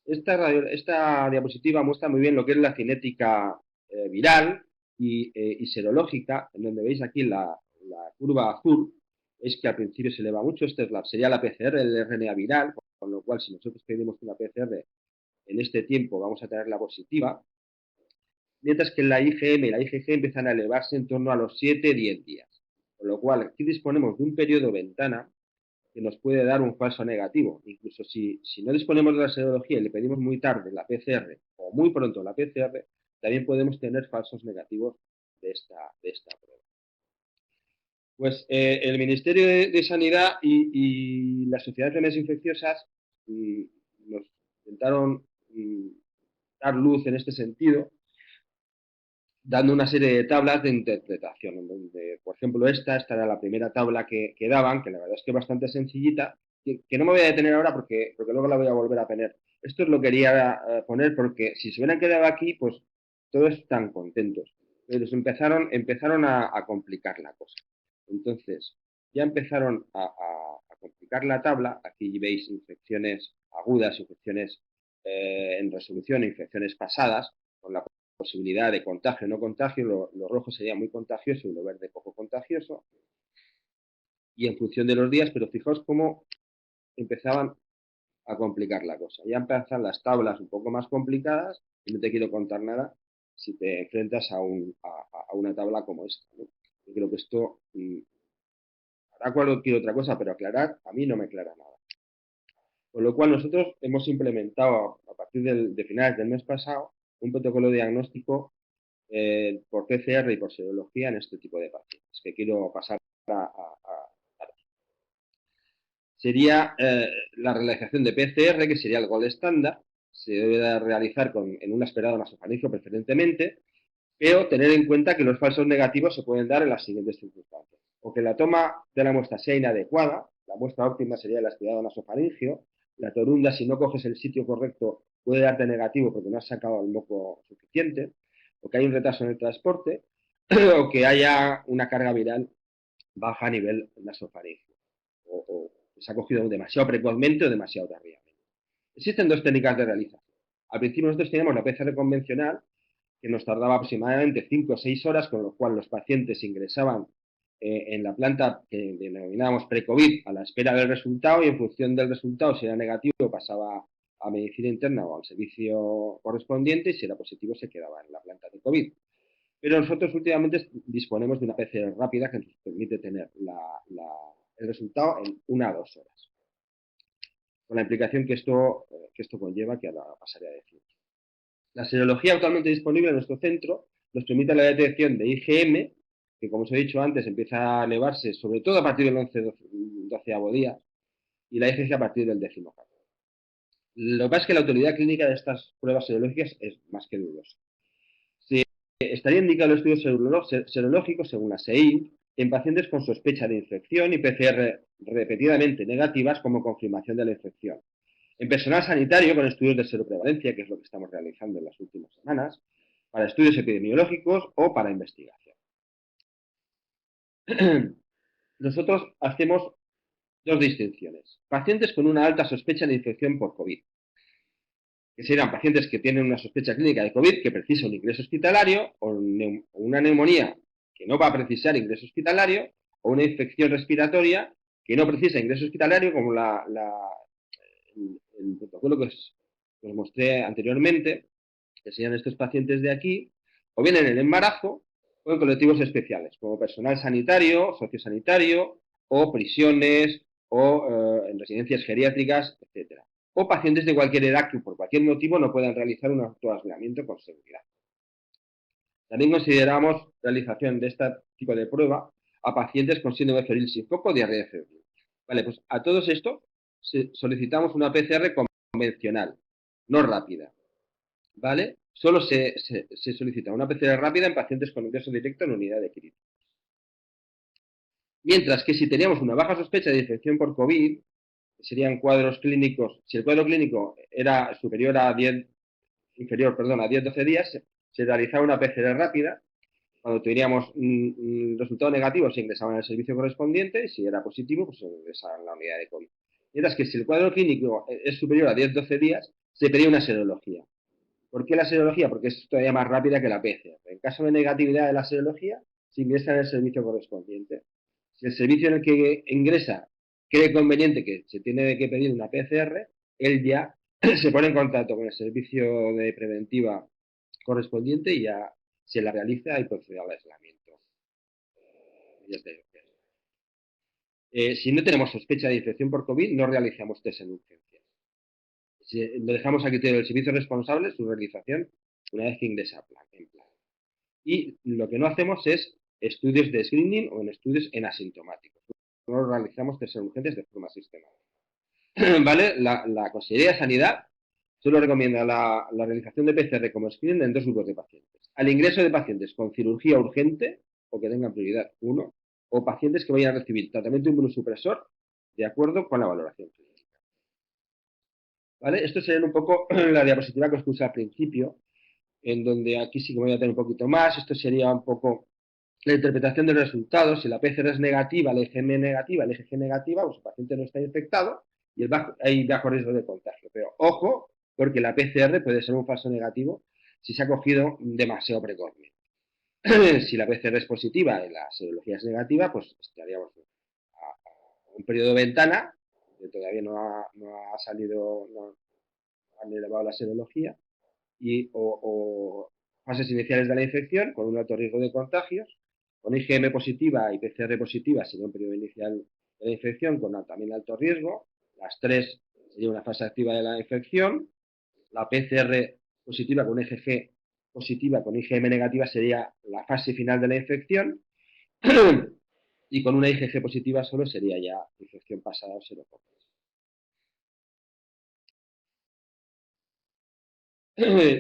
Esta diapositiva muestra muy bien lo que es la cinética viral y serológica, en donde veis aquí la curva azul. Veis que al principio se eleva mucho, sería la PCR, el RNA viral, con lo cual si nosotros pedimos una PCR en este tiempo vamos a tener la positiva, mientras que la IgM y la IgG empiezan a elevarse en torno a los 7-10 días. Con lo cual aquí disponemos de un periodo ventana que nos puede dar un falso negativo. Incluso si no disponemos de la serología y le pedimos muy tarde la PCR o muy pronto la PCR, también podemos tener falsos negativos de esta prueba. Pues el Ministerio de Sanidad y la Sociedad de Enfermedades Infecciosas nos intentaron dar luz en este sentido, dando una serie de tablas de interpretación, en donde, por ejemplo, esta era la primera tabla que daban, que la verdad es que es bastante sencillita, que no me voy a detener ahora porque luego la voy a volver a poner. Esto lo quería poner porque si se hubieran quedado aquí, pues todos están contentos. Pero empezaron a complicar la cosa. Entonces, ya empezaron a complicar la tabla. Aquí veis infecciones agudas, infecciones en resolución, infecciones pasadas, con la posibilidad de contagio o no contagio. Lo rojo sería muy contagioso y lo verde poco contagioso. Y en función de los días, pero fijaos cómo empezaban a complicar la cosa. Ya empiezan las tablas un poco más complicadas y no te quiero contar nada si te enfrentas a una tabla como esta, ¿no? Yo creo que esto, hará cualquier otra cosa, pero aclarar, a mí no me aclara nada. Con lo cual nosotros hemos implementado a partir de finales del mes pasado un protocolo de diagnóstico por PCR y por serología en este tipo de pacientes, que quiero pasar a sería la realización de PCR, que sería el gold estándar, se debe realizar en un aspirado nasofaríngeo preferentemente, pero tener en cuenta que los falsos negativos se pueden dar en las siguientes circunstancias. O que la toma de la muestra sea inadecuada, la muestra óptima sería el aspirado nasofaríngeo, la torunda, si no coges el sitio correcto, puede darte negativo porque no has sacado el moco suficiente, o que hay un retraso en el transporte, o que haya una carga viral baja a nivel nasofaríngeo, o se ha cogido demasiado precozmente o demasiado tardíamente. Existen dos técnicas de realización. Al principio nosotros teníamos la PCR convencional, que nos tardaba aproximadamente 5 o 6 horas, con lo cual los pacientes ingresaban en la planta que denominábamos pre-COVID a la espera del resultado, y en función del resultado, si era negativo, pasaba a medicina interna o al servicio correspondiente, y si era positivo se quedaba en la planta de COVID. Pero nosotros últimamente disponemos de una PCR rápida que nos permite tener el resultado en 1 a 2 horas, con la implicación que esto conlleva, que ahora pasaré a decir. La serología actualmente disponible en nuestro centro nos permite la detección de IgM, que como os he dicho antes empieza a elevarse sobre todo a partir del 11-12 día, y la IgG a partir del 10º. Lo que pasa es que la autoridad clínica de estas pruebas serológicas es más que dudosa. Estaría indicado el estudio serológico, según la SEINT, en pacientes con sospecha de infección y PCR repetidamente negativas como confirmación de la infección. En personal sanitario, con estudios de seroprevalencia, que es lo que estamos realizando en las últimas semanas, para estudios epidemiológicos o para investigación. Nosotros hacemos dos distinciones. Pacientes con una alta sospecha de infección por COVID, que serán pacientes que tienen una sospecha clínica de COVID que precisa un ingreso hospitalario, o una neumonía que no va a precisar ingreso hospitalario, o una infección respiratoria que no precisa ingreso hospitalario, como el protocolo que os mostré anteriormente, que serían estos pacientes de aquí, o bien en el embarazo, o en colectivos especiales, como personal sanitario, sociosanitario, o prisiones, o en residencias geriátricas, etcétera. O pacientes de cualquier edad que por cualquier motivo no puedan realizar un autoaislamiento con seguridad. También consideramos realización de este tipo de prueba a pacientes con síndrome febril sincopo o diarrea febril. Vale, pues a todos estos solicitamos una PCR convencional, no rápida. ¿Vale? Solo se solicita una PCR rápida en pacientes con ingreso directo en unidad de críticos. Mientras que si teníamos una baja sospecha de infección por COVID, serían cuadros clínicos, si el cuadro clínico era superior a 10-12 días, se realizaba una PCR rápida. Cuando teníamos un resultado negativo, se ingresaba en el servicio correspondiente, y si era positivo, pues se ingresaba en la unidad de COVID. Mientras que si el cuadro clínico es superior a 10-12 días, se pedía una serología. ¿Por qué la serología? Porque es todavía más rápida que la PCR. En caso de negatividad de la serología, se ingresa en el servicio correspondiente. Si el servicio en el que ingresa cree conveniente que se tiene que pedir una PCR, él ya se pone en contacto con el servicio de preventiva correspondiente y ya se la realiza y procede al aislamiento. Si no tenemos sospecha de infección por COVID, no realizamos test en urgencias. Lo dejamos a criterio del servicio responsable su realización una vez que ingresa en plan. Y lo que no hacemos es estudios de screening o en estudios en asintomáticos. No realizamos test en urgencias de forma sistemática. ¿Vale? La Consejería de Sanidad solo recomienda la realización de PCR como screening en 2 grupos de pacientes. Al ingreso de pacientes con cirugía urgente o que tengan prioridad 1, o pacientes que vayan a recibir tratamiento inmunosupresor de acuerdo con la valoración clínica. ¿Vale? Esto sería un poco la diapositiva que os puse al principio, en donde aquí sí que voy a tener un poquito más. Esto sería un poco la interpretación de los resultados. Si la PCR es negativa, la IgM negativa, la IgG negativa, pues el paciente no está infectado y hay bajo riesgo de contagio. Pero ojo, porque la PCR puede ser un falso negativo si se ha cogido demasiado precozmente. Si la PCR es positiva y la serología es negativa, pues estaríamos a un periodo de ventana, que todavía no ha salido, no han elevado la serología, o fases iniciales de la infección con un alto riesgo de contagios, con IgM positiva y PCR positiva sería un periodo inicial de la infección con también alto riesgo, las 3 sería una fase activa de la infección, la PCR positiva con IgG positiva con IgM negativa sería la fase final de la infección y con una IgG positiva solo sería ya infección pasada o serocópica.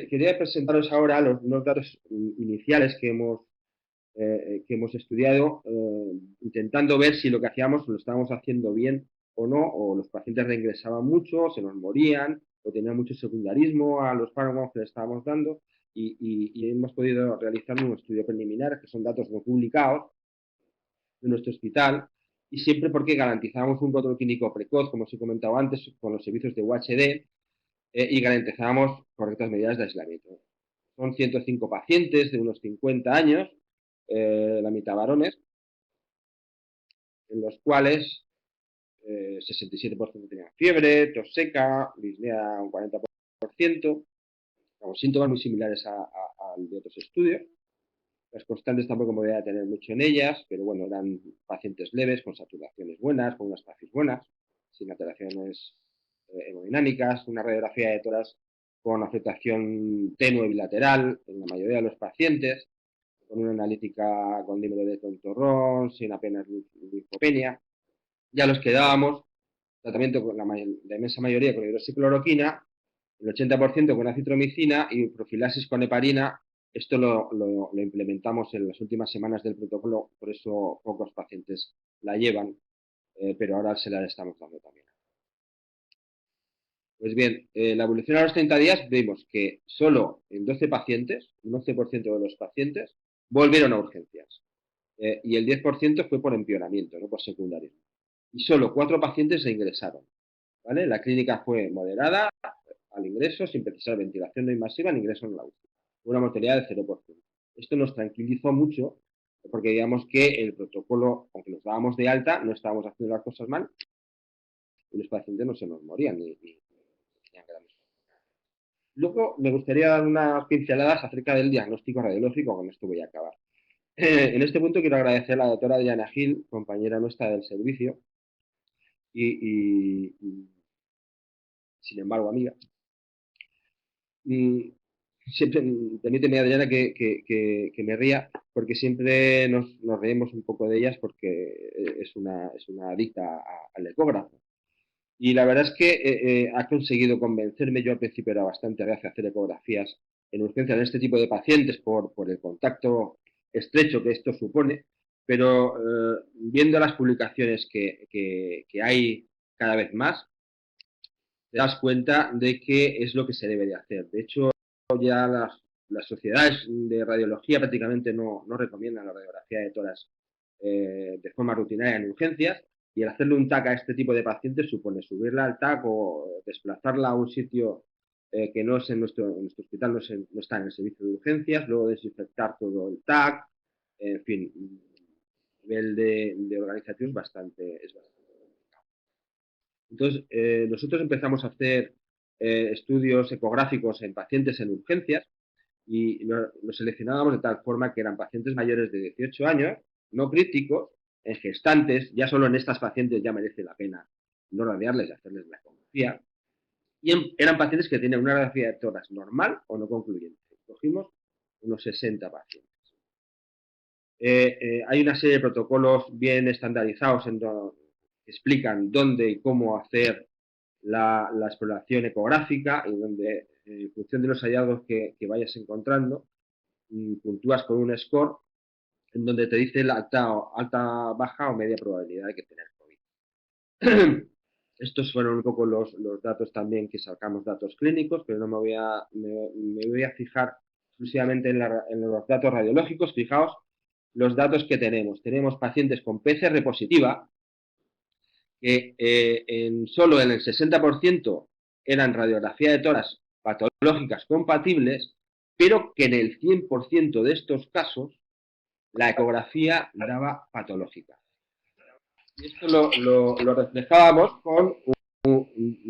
Quería presentaros ahora unos datos iniciales que hemos estudiado, intentando ver si lo que hacíamos lo estábamos haciendo bien o no, o los pacientes reingresaban mucho, se nos morían, o tenían mucho secundarismo a los fármacos que le estábamos dando, y hemos podido realizar un estudio preliminar, que son datos no publicados, de nuestro hospital, y siempre porque garantizamos un control clínico precoz, como os he comentado antes, con los servicios de UHD, y garantizamos correctas medidas de aislamiento. Son 105 pacientes de unos 50 años, la mitad varones, en los cuales 67% tenían fiebre, tos seca, disnea un 40%, síntomas muy similares al de otros estudios. Las constantes tampoco me voy a tener mucho en ellas, pero bueno, eran pacientes leves, con saturaciones buenas, con unas fases buenas, sin alteraciones hemodinámicas, una radiografía de tórax con afectación tenue bilateral en la mayoría de los pacientes, con una analítica con dímero de tontorrón, sin apenas linfopenia. Ya los que dábamos tratamiento con la inmensa mayoría con hidroxicloroquina, el 80% con acitromicina y profilaxis con heparina. Esto lo implementamos en las últimas semanas del protocolo, por eso pocos pacientes la llevan, pero ahora se la estamos dando también. Pues bien, la evolución a los 30 días vimos que solo en 12 pacientes, un 11% de los pacientes, volvieron a urgencias. Y el 10% fue por empeoramiento, no por secundarismo. Y solo 4 pacientes se ingresaron. ¿Vale? La clínica fue moderada al ingreso, sin precisar ventilación no invasiva ni ingreso en la UCI. Una mortalidad del 0%. Esto nos tranquilizó mucho porque digamos que el protocolo, aunque nos dábamos de alta, no estábamos haciendo las cosas mal y los pacientes no se nos morían ni tenían grandes. Luego me gustaría dar unas pinceladas acerca del diagnóstico radiológico, con esto voy a acabar. En este punto quiero agradecer a la doctora Diana Gil, compañera nuestra del servicio, y sin embargo amiga. Siempre, permíteme Adriana que me ría, porque siempre nos reímos un poco de ellas porque es una adicta al ecógrafo. Y la verdad es que ha conseguido convencerme. Yo al principio era bastante reacio a hacer ecografías en urgencia en este tipo de pacientes por el contacto estrecho que esto supone, pero viendo las publicaciones que hay cada vez más, te das cuenta de que es lo que se debe de hacer. De hecho, ya las sociedades de radiología prácticamente no recomiendan la radiografía de tórax de forma rutinaria en urgencias, y el hacerle un TAC a este tipo de pacientes supone subirla al TAC o desplazarla a un sitio que no es en nuestro hospital, no está en el servicio de urgencias, luego desinfectar todo el TAC, en fin, el nivel de organización es bastante complicado. Entonces, nosotros empezamos a hacer estudios ecográficos en pacientes en urgencias y los seleccionábamos de tal forma que eran pacientes mayores de 18 años, no críticos, en gestantes. Ya solo en estas pacientes ya merece la pena no radiarles y hacerles la ecografía. Y eran pacientes que tenían una radiografía de tórax normal o no concluyente. Cogimos unos 60 pacientes. Hay una serie de protocolos bien estandarizados que explican dónde y cómo hacer la exploración ecográfica y donde, en función de los hallazgos que vayas encontrando, puntúas con un score en donde te dice la alta, baja o media probabilidad de que tener COVID. Estos fueron un poco los datos también que sacamos, datos clínicos, pero no me voy a fijar exclusivamente en los datos radiológicos. Fijaos los datos que tenemos. Tenemos pacientes con PCR positiva, que solo en el 60% eran radiografía de tórax patológicas compatibles, pero que en el 100% de estos casos la ecografía daba patológica. Y esto lo reflejábamos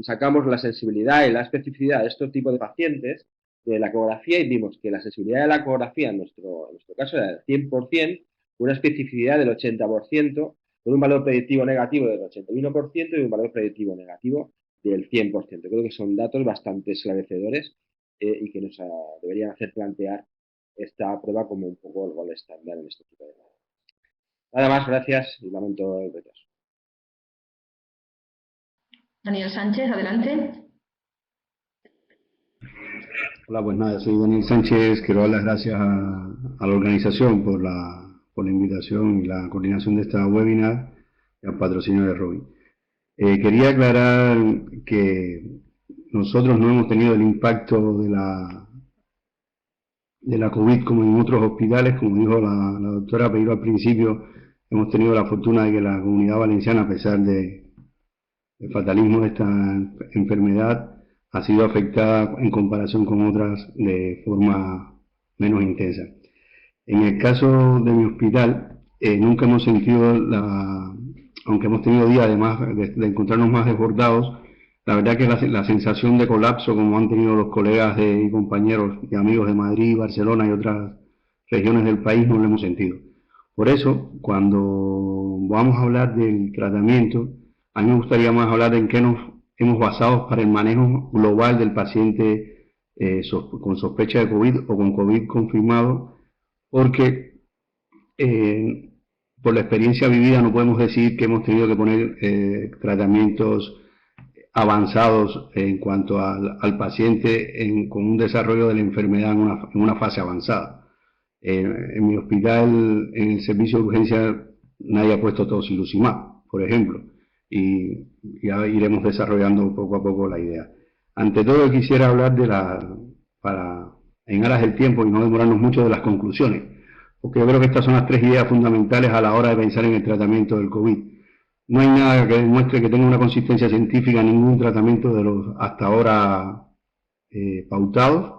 sacamos la sensibilidad y la especificidad de estos tipos de pacientes de la ecografía y vimos que la sensibilidad de la ecografía en nuestro caso era del 100%, una especificidad del 80%, con un valor predictivo negativo del 81% y un valor predictivo negativo del 100%. Creo que son datos bastante esclarecedores y que nos deberían hacer plantear esta prueba como un poco el gol estándar en este tipo de datos. Nada más, gracias y lamento el retraso. Daniel Sánchez, adelante. Hola, pues nada, soy Daniel Sánchez. Quiero dar las gracias a la organización por la invitación y la coordinación de esta webinar y al patrocinio de Robi. Quería aclarar que nosotros no hemos tenido el impacto de la COVID como en otros hospitales. Como dijo la doctora Peiro al principio, hemos tenido la fortuna de que la Comunidad Valenciana, a pesar del fatalismo de esta enfermedad, ha sido afectada en comparación con otras de forma menos intensa. En el caso de mi hospital, nunca hemos sentido, aunque hemos tenido días además de encontrarnos más desbordados, la verdad que la sensación de colapso, como han tenido los colegas y compañeros y amigos de Madrid, Barcelona y otras regiones del país, no lo hemos sentido. Por eso, cuando vamos a hablar del tratamiento, a mí me gustaría más hablar en qué nos hemos basado para el manejo global del paciente con sospecha de COVID o con COVID confirmado, porque por la experiencia vivida no podemos decir que hemos tenido que poner tratamientos avanzados en cuanto al paciente con un desarrollo de la enfermedad en una fase avanzada. En mi hospital, en el servicio de urgencia, nadie ha puesto tocilizumab, por ejemplo, y ya iremos desarrollando poco a poco la idea. Ante todo, quisiera hablar en aras del tiempo y no demorarnos mucho, de las conclusiones, porque yo creo que estas son las tres ideas fundamentales a la hora de pensar en el tratamiento del COVID. No hay nada que demuestre que tenga una consistencia científica en ningún tratamiento de los hasta ahora pautados.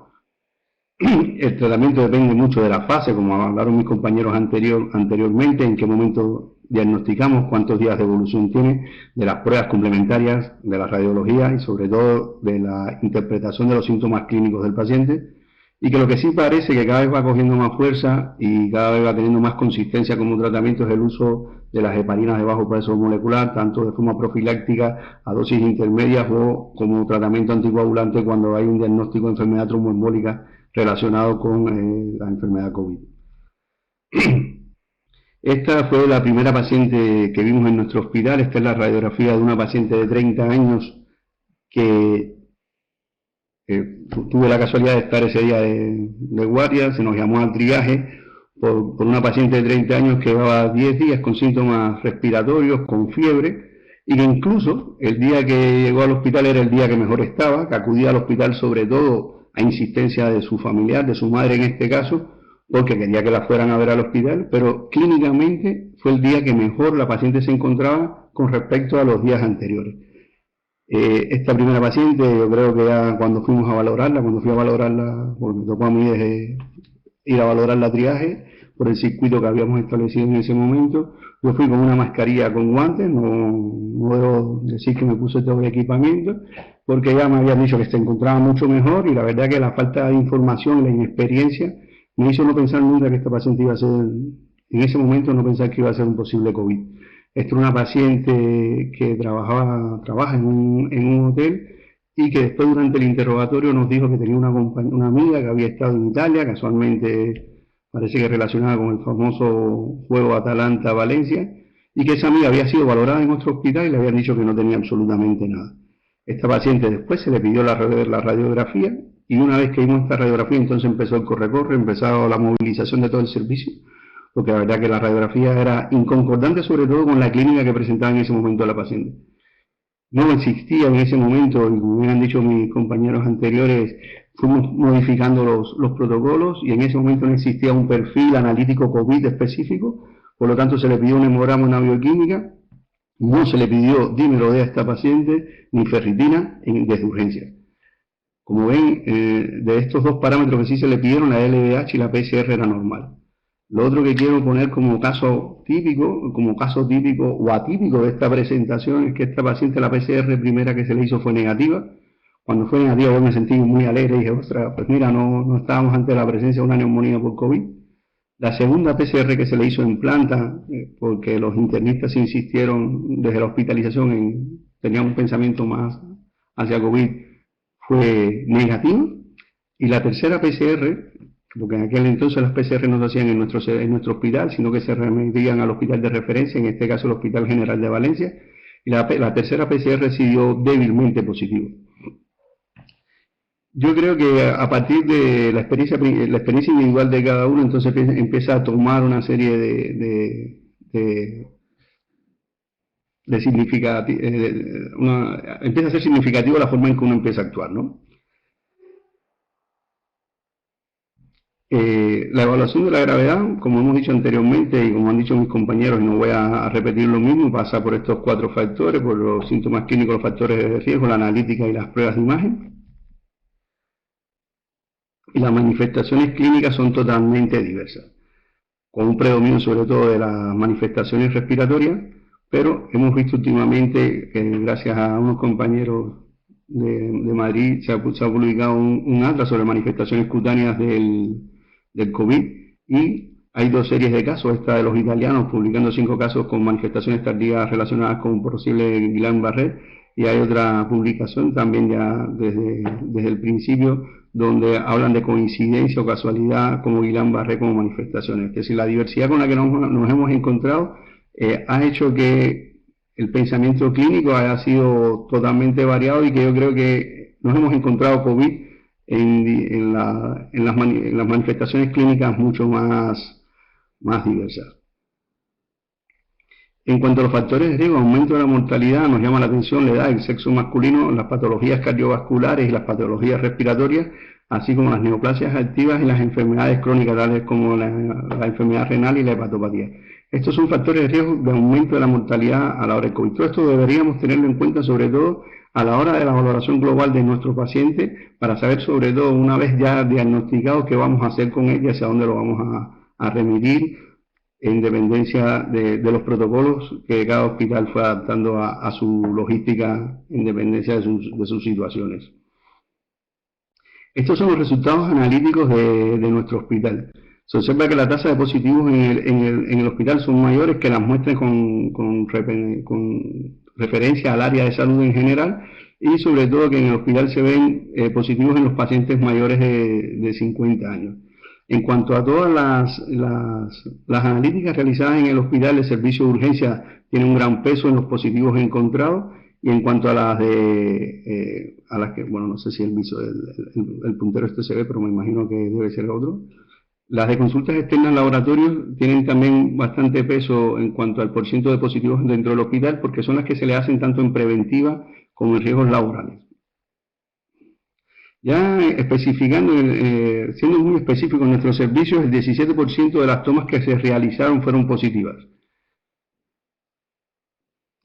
El tratamiento depende mucho de la fase, como hablaron mis compañeros anteriormente, en qué momento diagnosticamos, cuántos días de evolución tiene, de las pruebas complementarias, de la radiología y sobre todo de la interpretación de los síntomas clínicos del paciente, y que lo que sí parece que cada vez va cogiendo más fuerza y cada vez va teniendo más consistencia como tratamiento es el uso de las heparinas de bajo peso molecular, tanto de forma profiláctica a dosis intermedias o como tratamiento anticoagulante cuando hay un diagnóstico de enfermedad tromboembólica relacionado con la enfermedad COVID. Esta fue la primera paciente que vimos en nuestro hospital. Esta es la radiografía de una paciente de 30 años que tuve la casualidad de estar ese día de guardia. Se nos llamó al triaje por una paciente de 30 años que llevaba 10 días con síntomas respiratorios, con fiebre, y que incluso el día que llegó al hospital era el día que mejor estaba, que acudía al hospital sobre todo a insistencia de su familiar, de su madre en este caso, porque quería que la fueran a ver al hospital, pero clínicamente fue el día que mejor la paciente se encontraba con respecto a los días anteriores. Esta primera paciente, yo creo que ya cuando fui a valorarla, porque me tocó a mí ir a valorar la triaje por el circuito que habíamos establecido en ese momento, yo fui con una mascarilla con guantes, no debo decir que me puse todo el equipamiento, porque ya me habían dicho que se encontraba mucho mejor, y la verdad que la falta de información, la inexperiencia, me hizo no pensar nunca que esta paciente iba a ser, en ese momento no pensar que iba a ser un posible COVID. Esta era una paciente que trabaja en un hotel, y que después durante el interrogatorio nos dijo que tenía una amiga que había estado en Italia, casualmente parece que relacionada con el famoso juego Atalanta-Valencia, y que esa amiga había sido valorada en otro hospital y le habían dicho que no tenía absolutamente nada. Esta paciente después se le pidió la radiografía, y una vez que vimos esta radiografía, entonces empezó el corre-corre, empezó la movilización de todo el servicio, porque la verdad que la radiografía era inconcordante, sobre todo con la clínica que presentaba en ese momento la paciente. No existía en ese momento, y como me han dicho mis compañeros anteriores, fuimos modificando los protocolos, y en ese momento no existía un perfil analítico COVID específico, por lo tanto se le pidió un hemograma, una bioquímica, no se le pidió dímero D a esta paciente, ni ferritina desde urgencia. Como ven, de estos dos parámetros que sí se le pidieron, la LDH y la PCR era normal. Lo otro que quiero poner como caso típico o atípico de esta presentación es que esta paciente, la PCR primera que se le hizo fue negativa. Cuando fue negativa yo me sentí muy alegre y dije, ostras, pues mira, no estábamos ante la presencia de una neumonía por COVID. La segunda PCR que se le hizo en planta, porque los internistas insistieron desde la hospitalización tenían un pensamiento más hacia COVID, fue negativa. Y la tercera PCR, porque en aquel entonces las PCR no se hacían en nuestro hospital, sino que se remitían al hospital de referencia, en este caso el Hospital General de Valencia, y la tercera PCR sí dio débilmente positivo. Yo creo que a partir de la experiencia individual de cada uno, entonces empieza a tomar una serie empieza a ser significativo la forma en que uno empieza a actuar, ¿no? La evaluación de la gravedad, como hemos dicho anteriormente y como han dicho mis compañeros, y no voy a repetir lo mismo, pasa por estos 4 factores, por los síntomas clínicos, los factores de riesgo, la analítica y las pruebas de imagen. Y las manifestaciones clínicas son totalmente diversas, con un predominio sobre todo de las manifestaciones respiratorias, pero hemos visto últimamente que gracias a unos compañeros de Madrid se ha publicado un atlas sobre manifestaciones cutáneas del COVID, y hay 2 series de casos, esta de los italianos publicando 5 casos con manifestaciones tardías relacionadas con un posible Guillain-Barré, y hay otra publicación también ya desde el principio donde hablan de coincidencia o casualidad como Guillain-Barré como manifestaciones. Es decir, la diversidad con la que nos hemos encontrado ha hecho que el pensamiento clínico haya sido totalmente variado, y que yo creo que nos hemos encontrado COVID en las manifestaciones clínicas mucho más diversas. En cuanto a los factores de riesgo, aumento de la mortalidad, nos llama la atención la edad, el sexo masculino, las patologías cardiovasculares y las patologías respiratorias, así como las neoplasias activas y las enfermedades crónicas, tales como la enfermedad renal y la hepatopatía. Estos son factores de riesgo de aumento de la mortalidad a la hora del COVID. Todo esto deberíamos tenerlo en cuenta, sobre todo a la hora de la valoración global de nuestro paciente, para saber, sobre todo, una vez ya diagnosticado, qué vamos a hacer con él y hacia dónde lo vamos a remitir, en dependencia de los protocolos que cada hospital fue adaptando a su logística, en dependencia de sus situaciones. Estos son los resultados analíticos de nuestro hospital. Se observa que la tasa de positivos en el hospital son mayores que las muestras con referencia al área de salud en general, y sobre todo que en el hospital se ven positivos en los pacientes mayores de 50 años. En cuanto a todas las analíticas realizadas en el hospital, el servicio de urgencia tiene un gran peso en los positivos encontrados, y en cuanto a las que, bueno, no sé si el puntero este se ve, pero me imagino que debe ser otro. Las de consultas externas en laboratorios tienen también bastante peso en cuanto al porcentaje de positivos dentro del hospital, porque son las que se le hacen tanto en preventiva como en riesgos laborales. Ya especificando, siendo muy específico en nuestros servicios, el 17% de las tomas que se realizaron fueron positivas.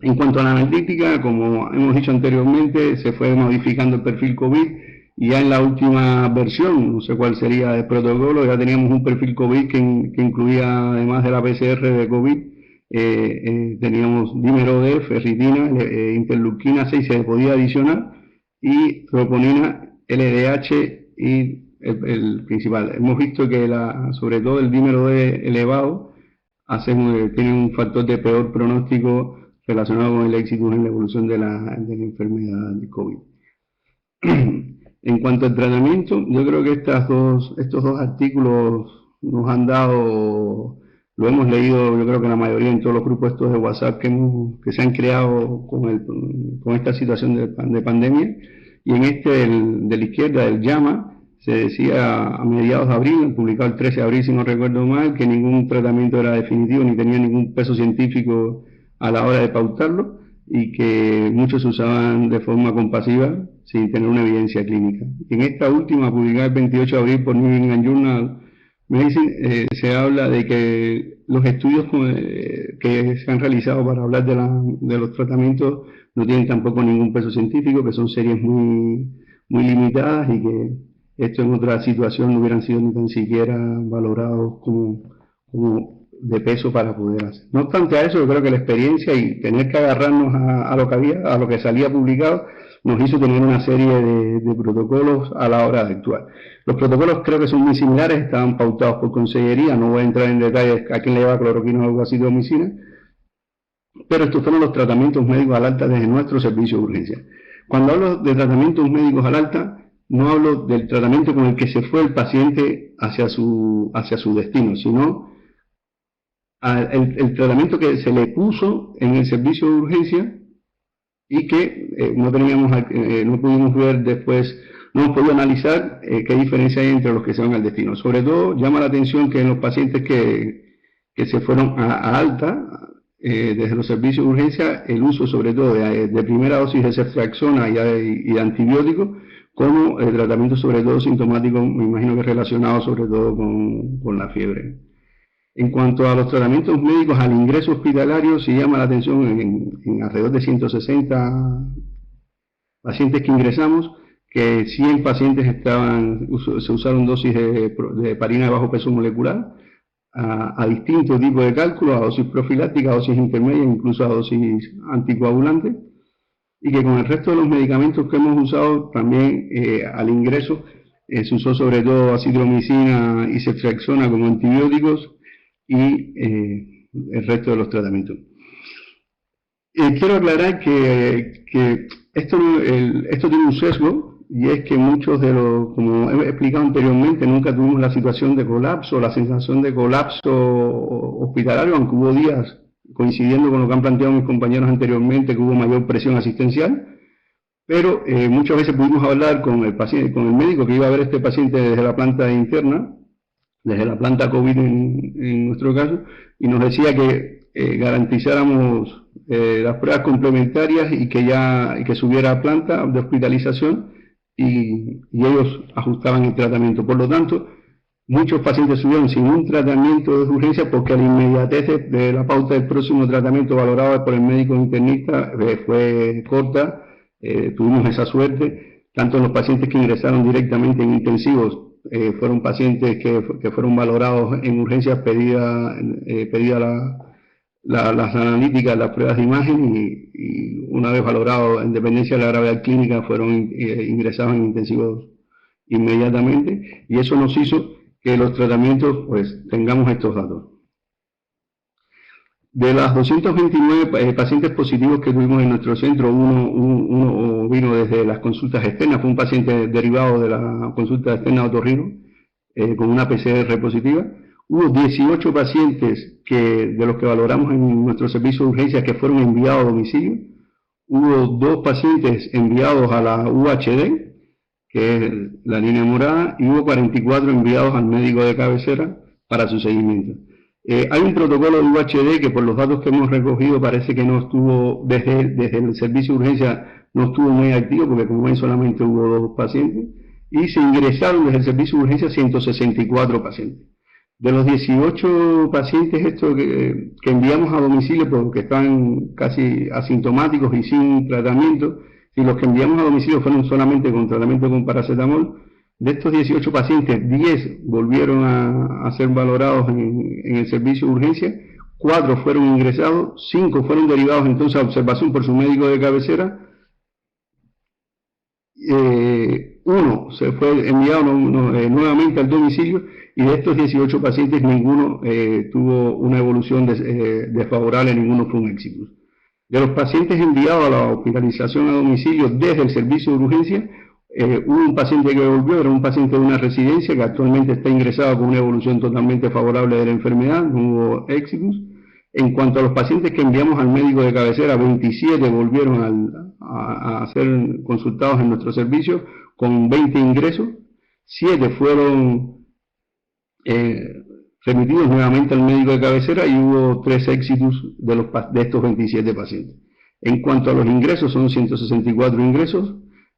En cuanto a la analítica, como hemos dicho anteriormente, se fue modificando el perfil COVID, y ya en la última versión, no sé cuál sería el protocolo, ya teníamos un perfil COVID que incluía, además de la PCR de COVID, teníamos dímero D, ferritina, interleuquina 6 se podía adicionar, y troponina, LDH y el principal. Hemos visto que sobre todo el dímero D elevado tiene un factor de peor pronóstico relacionado con el éxito en la evolución de la enfermedad de COVID. En cuanto al tratamiento, yo creo que estos dos artículos nos han dado, lo hemos leído yo creo que la mayoría en todos los grupos estos de WhatsApp que se han creado con esta situación de pandemia, y en este de la izquierda, del Llama, se decía a mediados de abril, publicado el 13 de abril si no recuerdo mal, que ningún tratamiento era definitivo ni tenía ningún peso científico a la hora de pautarlo, y que muchos se usaban de forma compasiva sin tener una evidencia clínica. En esta última, publicada el 28 de abril por New England Journal Medicine, se habla de que los estudios que se han realizado para hablar de los tratamientos no tienen tampoco ningún peso científico, que son series muy limitadas, y que esto en otra situación no hubieran sido ni tan siquiera valorados como de peso para poder hacer. No obstante a eso, yo creo que la experiencia y tener que agarrarnos a lo que había, a lo que salía publicado, nos hizo tener una serie de protocolos a la hora de actuar. Los protocolos creo que son muy similares, estaban pautados por Consellería, no voy a entrar en detalles a quién le lleva cloroquina o algo así de homicina, pero estos fueron los tratamientos médicos al alta desde nuestro servicio de urgencia. Cuando hablo de tratamientos médicos al alta, no hablo del tratamiento con el que se fue el paciente hacia su destino, sino el tratamiento que se le puso en el servicio de urgencia y que no pudimos ver después, no hemos podido analizar qué diferencia hay entre los que se van al destino. Sobre todo llama la atención que en los pacientes que se fueron a alta, desde los servicios de urgencia, el uso sobre todo de primera dosis de ceftriaxona y de antibióticos, como el tratamiento sobre todo sintomático, me imagino que relacionado sobre todo con la fiebre. En cuanto a los tratamientos médicos al ingreso hospitalario, se llama la atención en alrededor de 160 pacientes que ingresamos, que 100 pacientes se usaron dosis de heparina de bajo peso molecular, a distintos tipos de cálculos, a dosis profiláctica, a dosis intermedia, incluso a dosis anticoagulante, y que con el resto de los medicamentos que hemos usado también al ingreso se usó sobre todo azithromicina y ceftriaxona como antibióticos, y el resto de los tratamientos. Quiero aclarar que esto tiene un sesgo, y es que muchos de los, como he explicado anteriormente, nunca tuvimos la situación de colapso, la sensación de colapso hospitalario, aunque hubo días, coincidiendo con lo que han planteado mis compañeros anteriormente, que hubo mayor presión asistencial, pero muchas veces pudimos hablar con el paciente, con el médico que iba a ver a este paciente desde la planta interna, desde la planta COVID en nuestro caso, y nos decía que garantizáramos las pruebas complementarias y que subiera a planta de hospitalización, y ellos ajustaban el tratamiento. Por lo tanto, muchos pacientes subieron sin un tratamiento de urgencia porque la inmediatez de la pauta del próximo tratamiento valorado por el médico internista fue corta. Tuvimos esa suerte, tanto en los pacientes que ingresaron directamente en intensivos, fueron pacientes que fueron valorados en urgencias pedida las analíticas, las pruebas de imagen, y una vez valorados en dependencia de la gravedad clínica fueron ingresados en intensivos inmediatamente, y eso nos hizo que los tratamientos pues tengamos estos datos. De las 229 pacientes positivos que tuvimos en nuestro centro, uno vino desde las consultas externas, fue un paciente derivado de la consulta externa de otorrino, con una PCR positiva. Hubo 18 pacientes de los que valoramos en nuestro servicio de urgencias que fueron enviados a domicilio. Hubo 2 pacientes enviados a la UHD, que es la línea morada, y hubo 44 enviados al médico de cabecera para su seguimiento. Hay un protocolo de UHD que por los datos que hemos recogido parece que no estuvo, desde el servicio de urgencia no estuvo muy activo, porque como ven solamente hubo 2 pacientes, y se ingresaron desde el servicio de urgencia 164 pacientes. De los 18 pacientes que enviamos a domicilio porque están casi asintomáticos y sin tratamiento, y los que enviamos a domicilio fueron solamente con tratamiento con paracetamol, de estos 18 pacientes, 10 volvieron a ser valorados en el servicio de urgencia, 4 fueron ingresados, 5 fueron derivados entonces a observación por su médico de cabecera, 1 se fue enviado nuevamente al domicilio, y de estos 18 pacientes ninguno tuvo una evolución desfavorable, ninguno fue un éxito. De los pacientes enviados a la hospitalización a domicilio desde el servicio de urgencia, Hubo un paciente que volvió, era un paciente de una residencia que actualmente está ingresado con una evolución totalmente favorable de la enfermedad, no hubo éxitos. En cuanto a los pacientes que enviamos al médico de cabecera, 27 volvieron a ser consultados en nuestro servicio con 20 ingresos, 7 fueron remitidos nuevamente al médico de cabecera y hubo 3 éxitos de estos 27 pacientes. En cuanto a los ingresos, son 164 ingresos,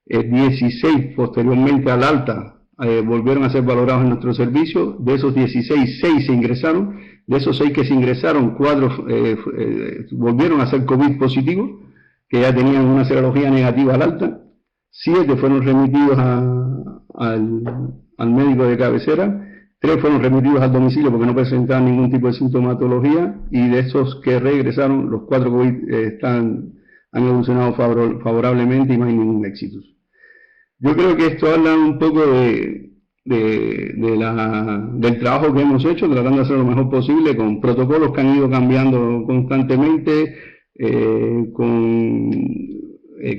16 posteriormente al alta volvieron a ser valorados en nuestro servicio. De esos 16, 6 se ingresaron. De esos 6 que se ingresaron, 4 volvieron a ser COVID positivos, que ya tenían una serología negativa al alta. 7 fueron remitidos al médico de cabecera. 3 fueron remitidos al domicilio porque no presentaban ningún tipo de sintomatología. Y de esos que regresaron, los 4 COVID han evolucionado favorablemente y no hay ningún éxito. Yo creo que esto habla un poco del trabajo que hemos hecho, tratando de hacer lo mejor posible, con protocolos que han ido cambiando constantemente, con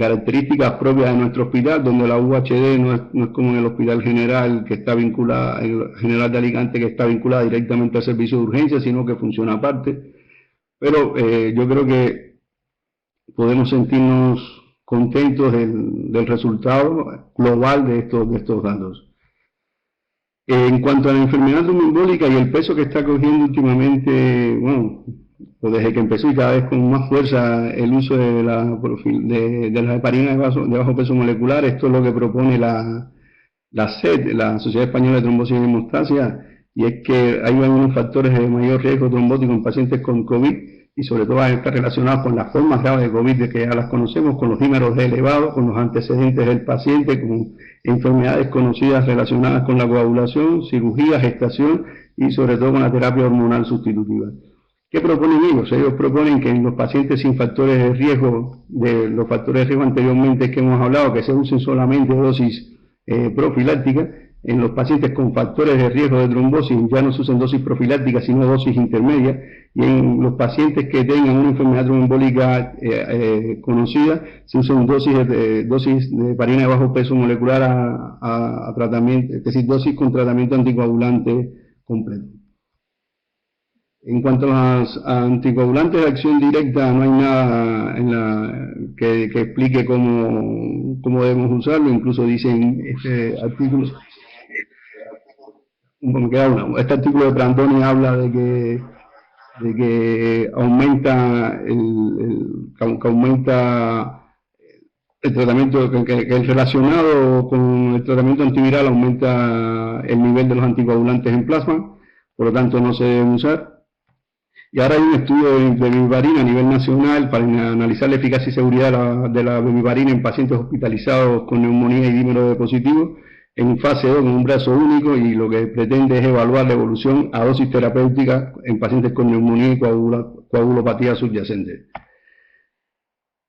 características propias de nuestro hospital, donde la UHD no es como en el Hospital General, que está vinculada, el General de Alicante, que está vinculada directamente al servicio de urgencia, sino que funciona aparte. Pero yo creo que podemos sentirnos contentos del resultado global de estos datos. En cuanto a la enfermedad tromboembólica y el peso que está cogiendo últimamente, bueno, pues desde que empezó y cada vez con más fuerza el uso de la heparina de bajo peso molecular, esto es lo que propone la SED, la Sociedad Española de Trombosis y Hemostasia, y es que hay algunos factores de mayor riesgo trombótico en pacientes con COVID, y sobre todo está relacionado con las formas graves de COVID de que ya las conocemos, con los dímeros D elevados, con los antecedentes del paciente, con enfermedades conocidas relacionadas con la coagulación, cirugía, gestación y sobre todo con la terapia hormonal sustitutiva. ¿Qué proponen ellos? Ellos proponen que en los pacientes sin factores de riesgo, de los factores de riesgo anteriormente que hemos hablado, que se usen solamente dosis profilácticas. En los pacientes con factores de riesgo de trombosis ya no se usan dosis profilácticas, sino dosis intermedias. Y en los pacientes que tengan una enfermedad tromboembólica conocida, se usan dosis de heparina de bajo peso molecular a tratamiento, es decir, dosis con tratamiento anticoagulante completo. En cuanto a los anticoagulantes de acción directa, no hay nada que explique cómo debemos usarlo. Incluso dicen este artículo de Brandoni habla de que aumenta el tratamiento, que el relacionado con el tratamiento antiviral aumenta el nivel de los anticoagulantes en plasma, por lo tanto no se deben usar. Y ahora hay un estudio de bemiparina a nivel nacional para analizar la eficacia y seguridad de la bemiparina en pacientes hospitalizados con neumonía y dímero D positivo en fase 2 con un brazo único, y lo que pretende es evaluar la evolución a dosis terapéutica en pacientes con neumonía y coagulopatía subyacente.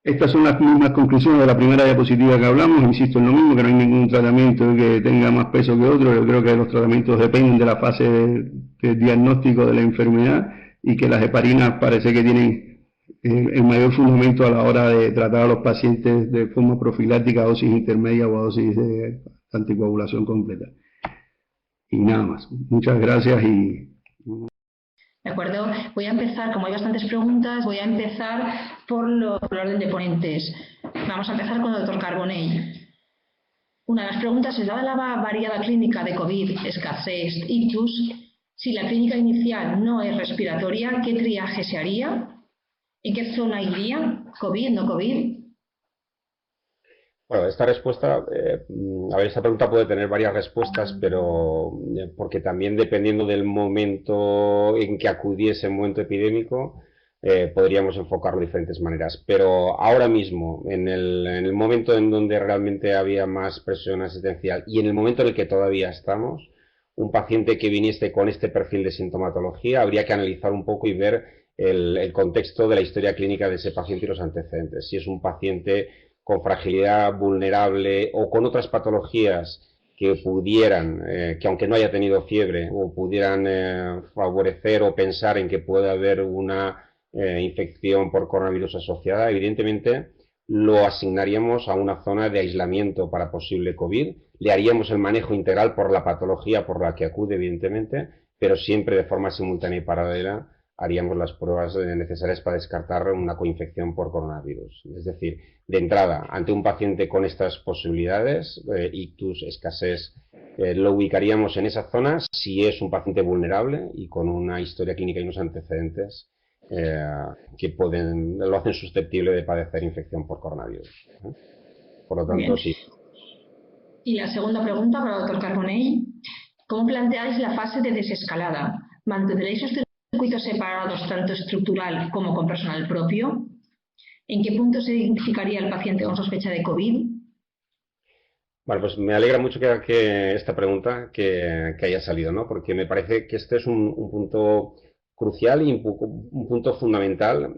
Estas son las mismas conclusiones de la primera diapositiva que hablamos. Insisto en lo mismo, que no hay ningún tratamiento que tenga más peso que otro. Yo creo que los tratamientos dependen de la fase de diagnóstico de la enfermedad, y que las heparinas parece que tienen el mayor fundamento a la hora de tratar a los pacientes de forma profiláctica, a dosis intermedia o a dosis de anticoagulación completa. Y nada más. Muchas gracias y... De acuerdo, voy a empezar, como hay bastantes preguntas, voy a empezar por el orden de ponentes. Vamos a empezar con el doctor Carbonell. Una de las preguntas es, dada la variada clínica de COVID, escasez, ictus, si la clínica inicial no es respiratoria, ¿qué triaje se haría? ¿En qué zona iría? ¿COVID, no COVID? Bueno, esta respuesta, esta pregunta puede tener varias respuestas, pero porque también dependiendo del momento en que acudiese el momento epidémico, podríamos enfocarlo de diferentes maneras. Pero ahora mismo, en el momento en donde realmente había más presión asistencial y en el momento en el que todavía estamos, un paciente que viniese con este perfil de sintomatología, habría que analizar un poco y ver el contexto de la historia clínica de ese paciente y los antecedentes. Si es un paciente con fragilidad vulnerable o con otras patologías que pudieran, que aunque no haya tenido fiebre, o pudieran favorecer o pensar en que puede haber una infección por coronavirus asociada, evidentemente lo asignaríamos a una zona de aislamiento para posible COVID, le haríamos el manejo integral por la patología por la que acude, evidentemente, pero siempre de forma simultánea y paralela haríamos las pruebas necesarias para descartar una coinfección por coronavirus. Es decir, de entrada, ante un paciente con estas posibilidades, ictus, escasez, lo ubicaríamos en esa zona si es un paciente vulnerable y con una historia clínica y unos antecedentes que lo hacen susceptible de padecer infección por coronavirus. Por lo tanto, sí. Y la segunda pregunta para el doctor Carbonell. ¿Cómo planteáis la fase de desescalada? ¿Mantendréis los circuitos separados tanto estructural como con personal propio? ¿En qué punto se identificaría el paciente con sospecha de COVID? Bueno, pues me alegra mucho que esta pregunta que haya salido, ¿no? Porque me parece que este es un punto crucial y un punto fundamental,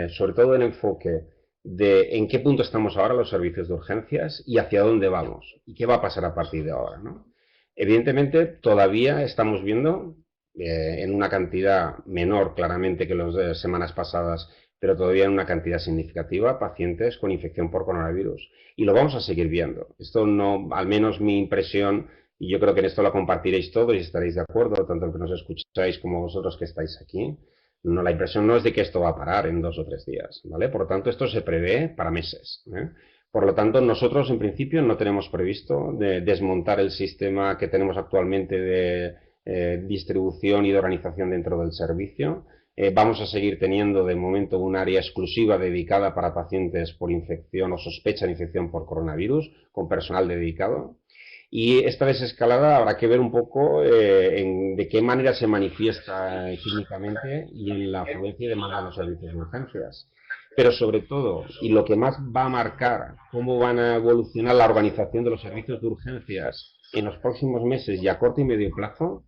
sobre todo el enfoque de en qué punto estamos ahora los servicios de urgencias y hacia dónde vamos y qué va a pasar a partir de ahora, ¿no? Evidentemente, todavía estamos viendo en una cantidad menor claramente que las semanas pasadas, pero todavía en una cantidad significativa, pacientes con infección por coronavirus. Y lo vamos a seguir viendo. Esto no, al menos mi impresión, y yo creo que en esto la compartiréis todos y estaréis de acuerdo, tanto los que nos escucháis como vosotros que estáis aquí. No, la impresión no es de que esto va a parar en 2 o 3 días, ¿vale? Por lo tanto, esto se prevé para meses, ¿eh? Por lo tanto, nosotros en principio no tenemos previsto desmontar el sistema que tenemos actualmente de distribución y de organización dentro del servicio. Vamos a seguir teniendo de momento un área exclusiva dedicada para pacientes por infección o sospecha de infección por coronavirus, con personal dedicado. Y esta desescalada habrá que ver un poco de qué manera se manifiesta clínicamente y en la afluencia y demanda de los servicios de urgencias. Pero sobre todo, y lo que más va a marcar cómo van a evolucionar la organización de los servicios de urgencias en los próximos meses y a corto y medio plazo,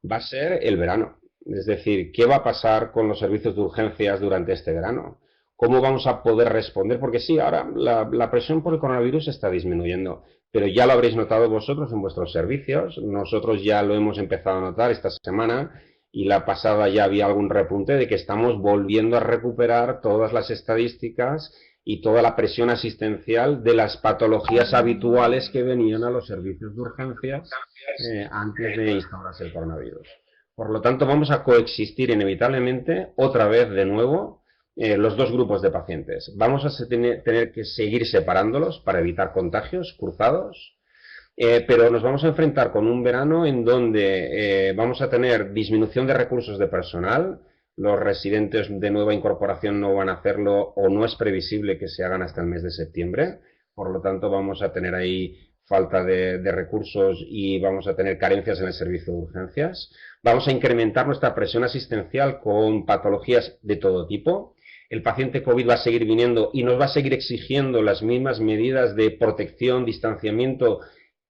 va a ser el verano. Es decir, ¿qué va a pasar con los servicios de urgencias durante este verano? ¿Cómo vamos a poder responder? Porque sí, ahora la presión por el coronavirus está disminuyendo, pero ya lo habréis notado vosotros en vuestros servicios. Nosotros ya lo hemos empezado a notar esta semana y la pasada ya había algún repunte de que estamos volviendo a recuperar todas las estadísticas y toda la presión asistencial de las patologías habituales que venían a los servicios de urgencias antes de instaurarse el coronavirus. Por lo tanto, vamos a coexistir inevitablemente otra vez de nuevo los dos grupos de pacientes. Vamos a tener que seguir separándolos para evitar contagios cruzados, pero nos vamos a enfrentar con un verano en donde vamos a tener disminución de recursos de personal. Los residentes de nueva incorporación no van a hacerlo o no es previsible que se hagan hasta el mes de septiembre. Por lo tanto, vamos a tener ahí falta de recursos y vamos a tener carencias en el servicio de urgencias. Vamos a incrementar nuestra presión asistencial con patologías de todo tipo. El paciente COVID va a seguir viniendo y nos va a seguir exigiendo las mismas medidas de protección, distanciamiento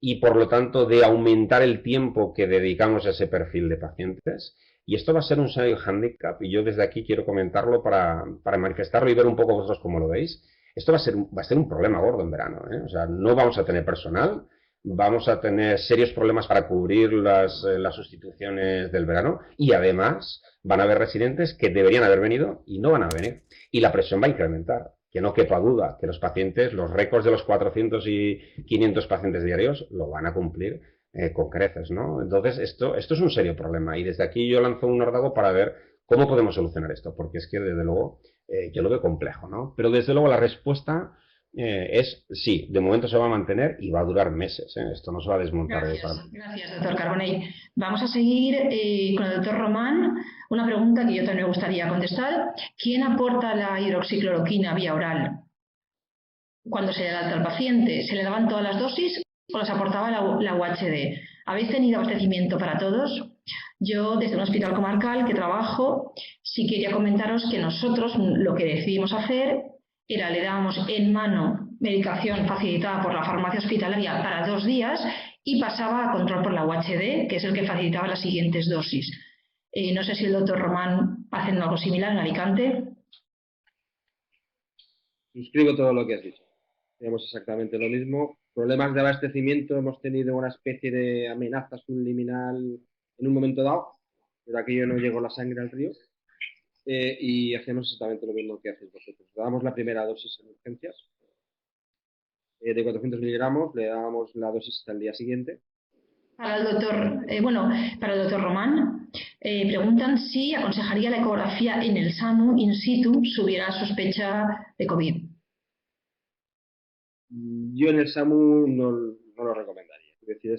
y, por lo tanto, de aumentar el tiempo que dedicamos a ese perfil de pacientes. Y esto va a ser un serio hándicap y yo desde aquí quiero comentarlo para manifestarlo y ver un poco vosotros cómo lo veis. Esto va a ser un problema gordo en verano, ¿eh? O sea, no vamos a tener personal, vamos a tener serios problemas para cubrir las sustituciones del verano y además van a haber residentes que deberían haber venido y no van a venir. Y la presión va a incrementar, que no quepa duda que los pacientes, los récords de los 400 y 500 pacientes diarios lo van a cumplir con creces, ¿no? Entonces, esto es un serio problema y desde aquí yo lanzo un órdago para ver cómo podemos solucionar esto, porque es que desde luego yo lo veo complejo, ¿no? Pero desde luego la respuesta es sí, de momento se va a mantener y va a durar meses, ¿eh? Esto no se va a desmontar. Gracias, doctor Carbonell. Vamos a seguir con el doctor Román. Una pregunta que yo también me gustaría contestar. ¿Quién aporta la hidroxicloroquina vía oral cuando se le da alta al paciente? ¿Se le daban todas las dosis o las aportaba la UHD? ¿Habéis tenido abastecimiento para todos? Yo, desde un hospital comarcal que trabajo, sí quería comentaros que nosotros lo que decidimos hacer era le dábamos en mano medicación facilitada por la farmacia hospitalaria para 2 días y pasaba a control por la UHD, que es el que facilitaba las siguientes dosis. No sé si el doctor Román hace algo similar en Alicante. Suscribo todo lo que has dicho. Tenemos exactamente lo mismo. Problemas de abastecimiento, hemos tenido una especie de amenaza subliminal en un momento dado, pero aquello no llegó la sangre al río. Y hacemos exactamente lo mismo que hacéis vosotros. Damos la primera dosis en urgencias de 400 miligramos, le dábamos la dosis hasta el día siguiente. Para el doctor, para el doctor Román, preguntan si aconsejaría la ecografía en el SAMU in situ si hubiera sospecha de COVID. Yo en el SAMU no lo recomendaría. Es decir,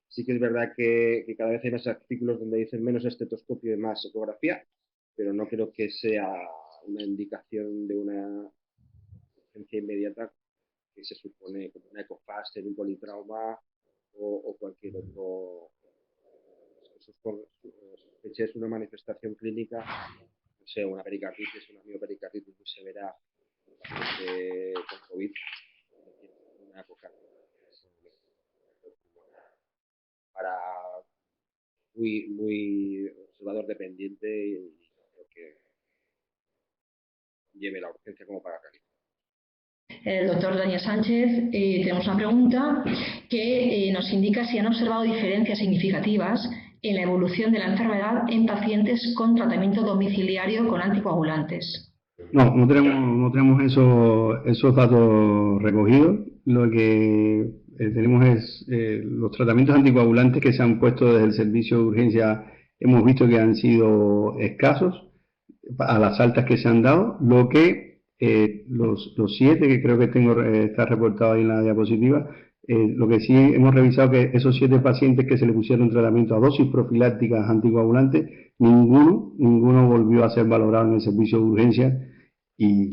sí que es verdad que cada vez hay más artículos donde dicen menos estetoscopio y más ecografía, pero no creo que sea una indicación de una urgencia inmediata que se supone como una ecofast en un politrauma o cualquier otro. Sospecha es una manifestación clínica, no sé, una pericarditis, una miopericarditis muy severa con COVID, una época para muy observador dependiente y creo que lleve la urgencia como para realizar. El doctor Daniel Sánchez, tenemos una pregunta que nos indica si han observado diferencias significativas en la evolución de la enfermedad en pacientes con tratamiento domiciliario con anticoagulantes. No tenemos esos datos recogidos. Lo que tenemos es los tratamientos anticoagulantes que se han puesto desde el servicio de urgencia. Hemos visto que han sido escasos a las altas que se han dado. Lo que los 7 que creo que está reportado ahí en la diapositiva, lo que sí hemos revisado que esos 7 pacientes que se le pusieron tratamiento a dosis profilácticas anticoagulantes, ninguno volvió a ser valorado en el servicio de urgencia y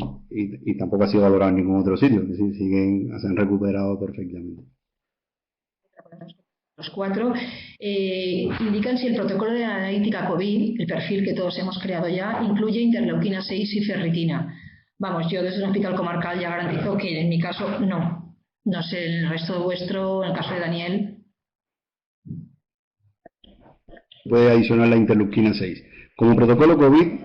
tampoco ha sido valorado en ningún otro sitio, es decir, se han recuperado perfectamente. Los 4 indican si el protocolo de analítica COVID, el perfil que todos hemos creado ya, incluye interleuquina 6 y ferritina. Vamos, yo desde un hospital comarcal ya garantizo que en mi caso no. No sé, en el resto de vuestro, en el caso de Daniel. Puede adicionar la interleuquina 6. Como protocolo COVID,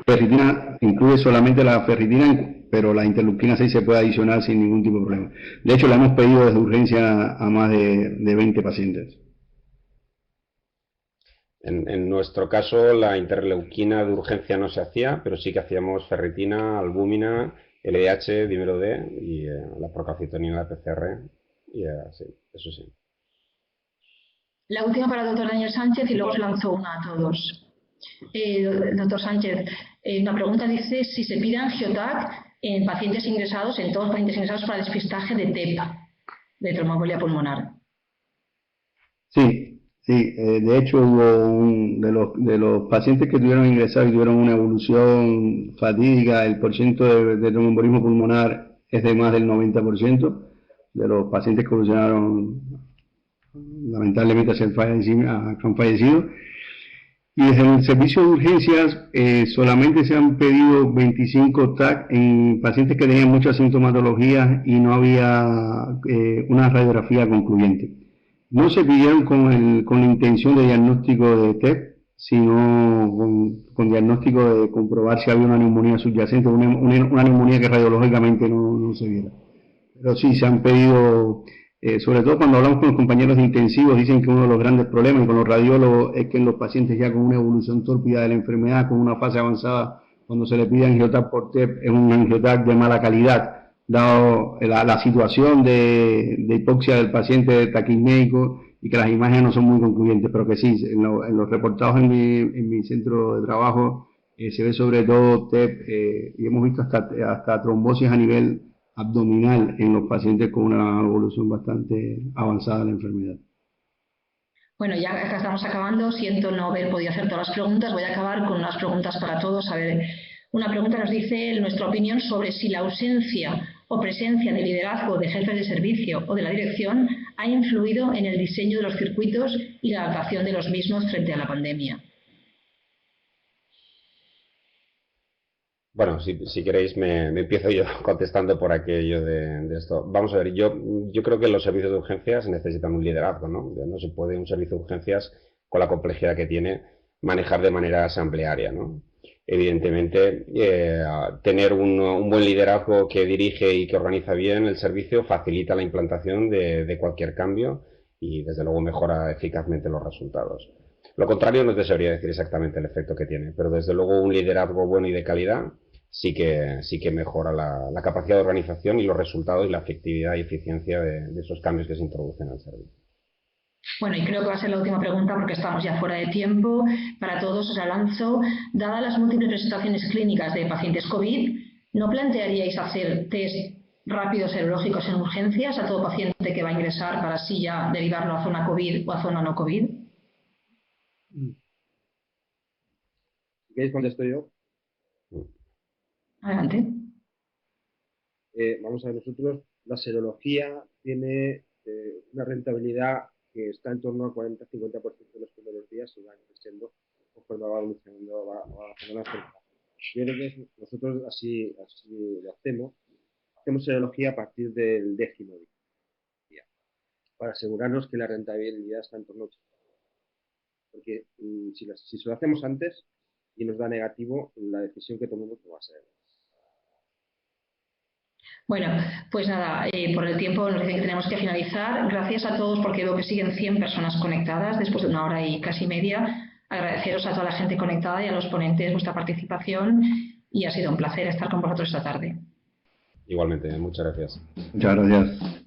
ferritina incluye solamente la ferritina, pero la interleuquina 6 se puede adicionar sin ningún tipo de problema. De hecho, la hemos pedido desde urgencia a más de 20 pacientes. En nuestro caso, la interleuquina de urgencia no se hacía, pero sí que hacíamos ferritina, albúmina, LDH, dímero D y la procalcitonina, la PCR. Y sí, eso sí. La última para el doctor Daniel Sánchez y luego os lanzo una a todos. Doctor Sánchez, una pregunta dice si se pide angiotac en pacientes ingresados, en todos los pacientes ingresados para despistaje de TEP, de tromboembolia pulmonar. Sí. De hecho hubo de los pacientes que tuvieron ingresados y tuvieron una evolución fatídica, el porcentaje de tromboembolismo pulmonar es de más del 90%. De los pacientes que evolucionaron, lamentablemente han fallecido. Y desde el servicio de urgencias solamente se han pedido 25 TAC en pacientes que tenían mucha sintomatología y no había una radiografía concluyente. No se pidieron con la intención de diagnóstico de TEP, sino con diagnóstico de comprobar si había una neumonía subyacente, una neumonía que radiológicamente no se viera. Pero sí, se han pedido, sobre todo cuando hablamos con los compañeros de intensivos, dicen que uno de los grandes problemas y con los radiólogos es que en los pacientes ya con una evolución tórpida de la enfermedad, con una fase avanzada, cuando se le pide angiotac por TEP, es un angiotac de mala calidad, dado la situación de hipoxia del paciente taquisméico y que las imágenes no son muy concluyentes, pero que sí, en los reportados en mi centro de trabajo se ve sobre todo TEP y hemos visto hasta trombosis a nivel abdominal en los pacientes con una evolución bastante avanzada de la enfermedad. Bueno, ya estamos acabando, siento no haber podido hacer todas las preguntas, voy a acabar con unas preguntas para todos. A ver, una pregunta nos dice nuestra opinión sobre si la ausencia o presencia de liderazgo de jefes de servicio o de la dirección ha influido en el diseño de los circuitos y la adaptación de los mismos frente a la pandemia. Bueno, si queréis me empiezo yo contestando por aquello de esto. Vamos a ver, yo creo que los servicios de urgencias necesitan un liderazgo, ¿no? No se puede un servicio de urgencias, con la complejidad que tiene, manejar de manera asamblearia, ¿no? Evidentemente, tener un buen liderazgo que dirige y que organiza bien el servicio facilita la implantación de cualquier cambio y, desde luego, mejora eficazmente los resultados. Lo contrario no te sabría decir exactamente el efecto que tiene, pero desde luego un liderazgo bueno y de calidad sí que mejora la capacidad de organización y los resultados y la efectividad y eficiencia de esos cambios que se introducen al servicio. Bueno, y creo que va a ser la última pregunta porque estamos ya fuera de tiempo. Para todos os la lanzo. Dadas las múltiples presentaciones clínicas de pacientes COVID, ¿no plantearíais hacer test rápidos serológicos en urgencias a todo paciente que va a ingresar para así ya derivarlo a zona COVID o a zona no COVID? Si queréis contesto yo. Adelante. Vamos a ver, nosotros la serología tiene una rentabilidad que está en torno al 40-50% de los primeros días y va creciendo conforme va evolucionando, va haciendo la enfermedad. Yo creo que nosotros así lo hacemos. Hacemos serología a partir del 10º día, para asegurarnos que la rentabilidad está en torno al 80%. Porque si se lo hacemos antes y nos da negativo, la decisión que tomemos no va a ser. Bueno, pues nada, por el tiempo nos dicen que tenemos que finalizar. Gracias a todos porque veo que siguen 100 personas conectadas después de 1 hora y casi media. Agradeceros a toda la gente conectada y a los ponentes vuestra participación y ha sido un placer estar con vosotros esta tarde. Igualmente, muchas gracias. Muchas gracias.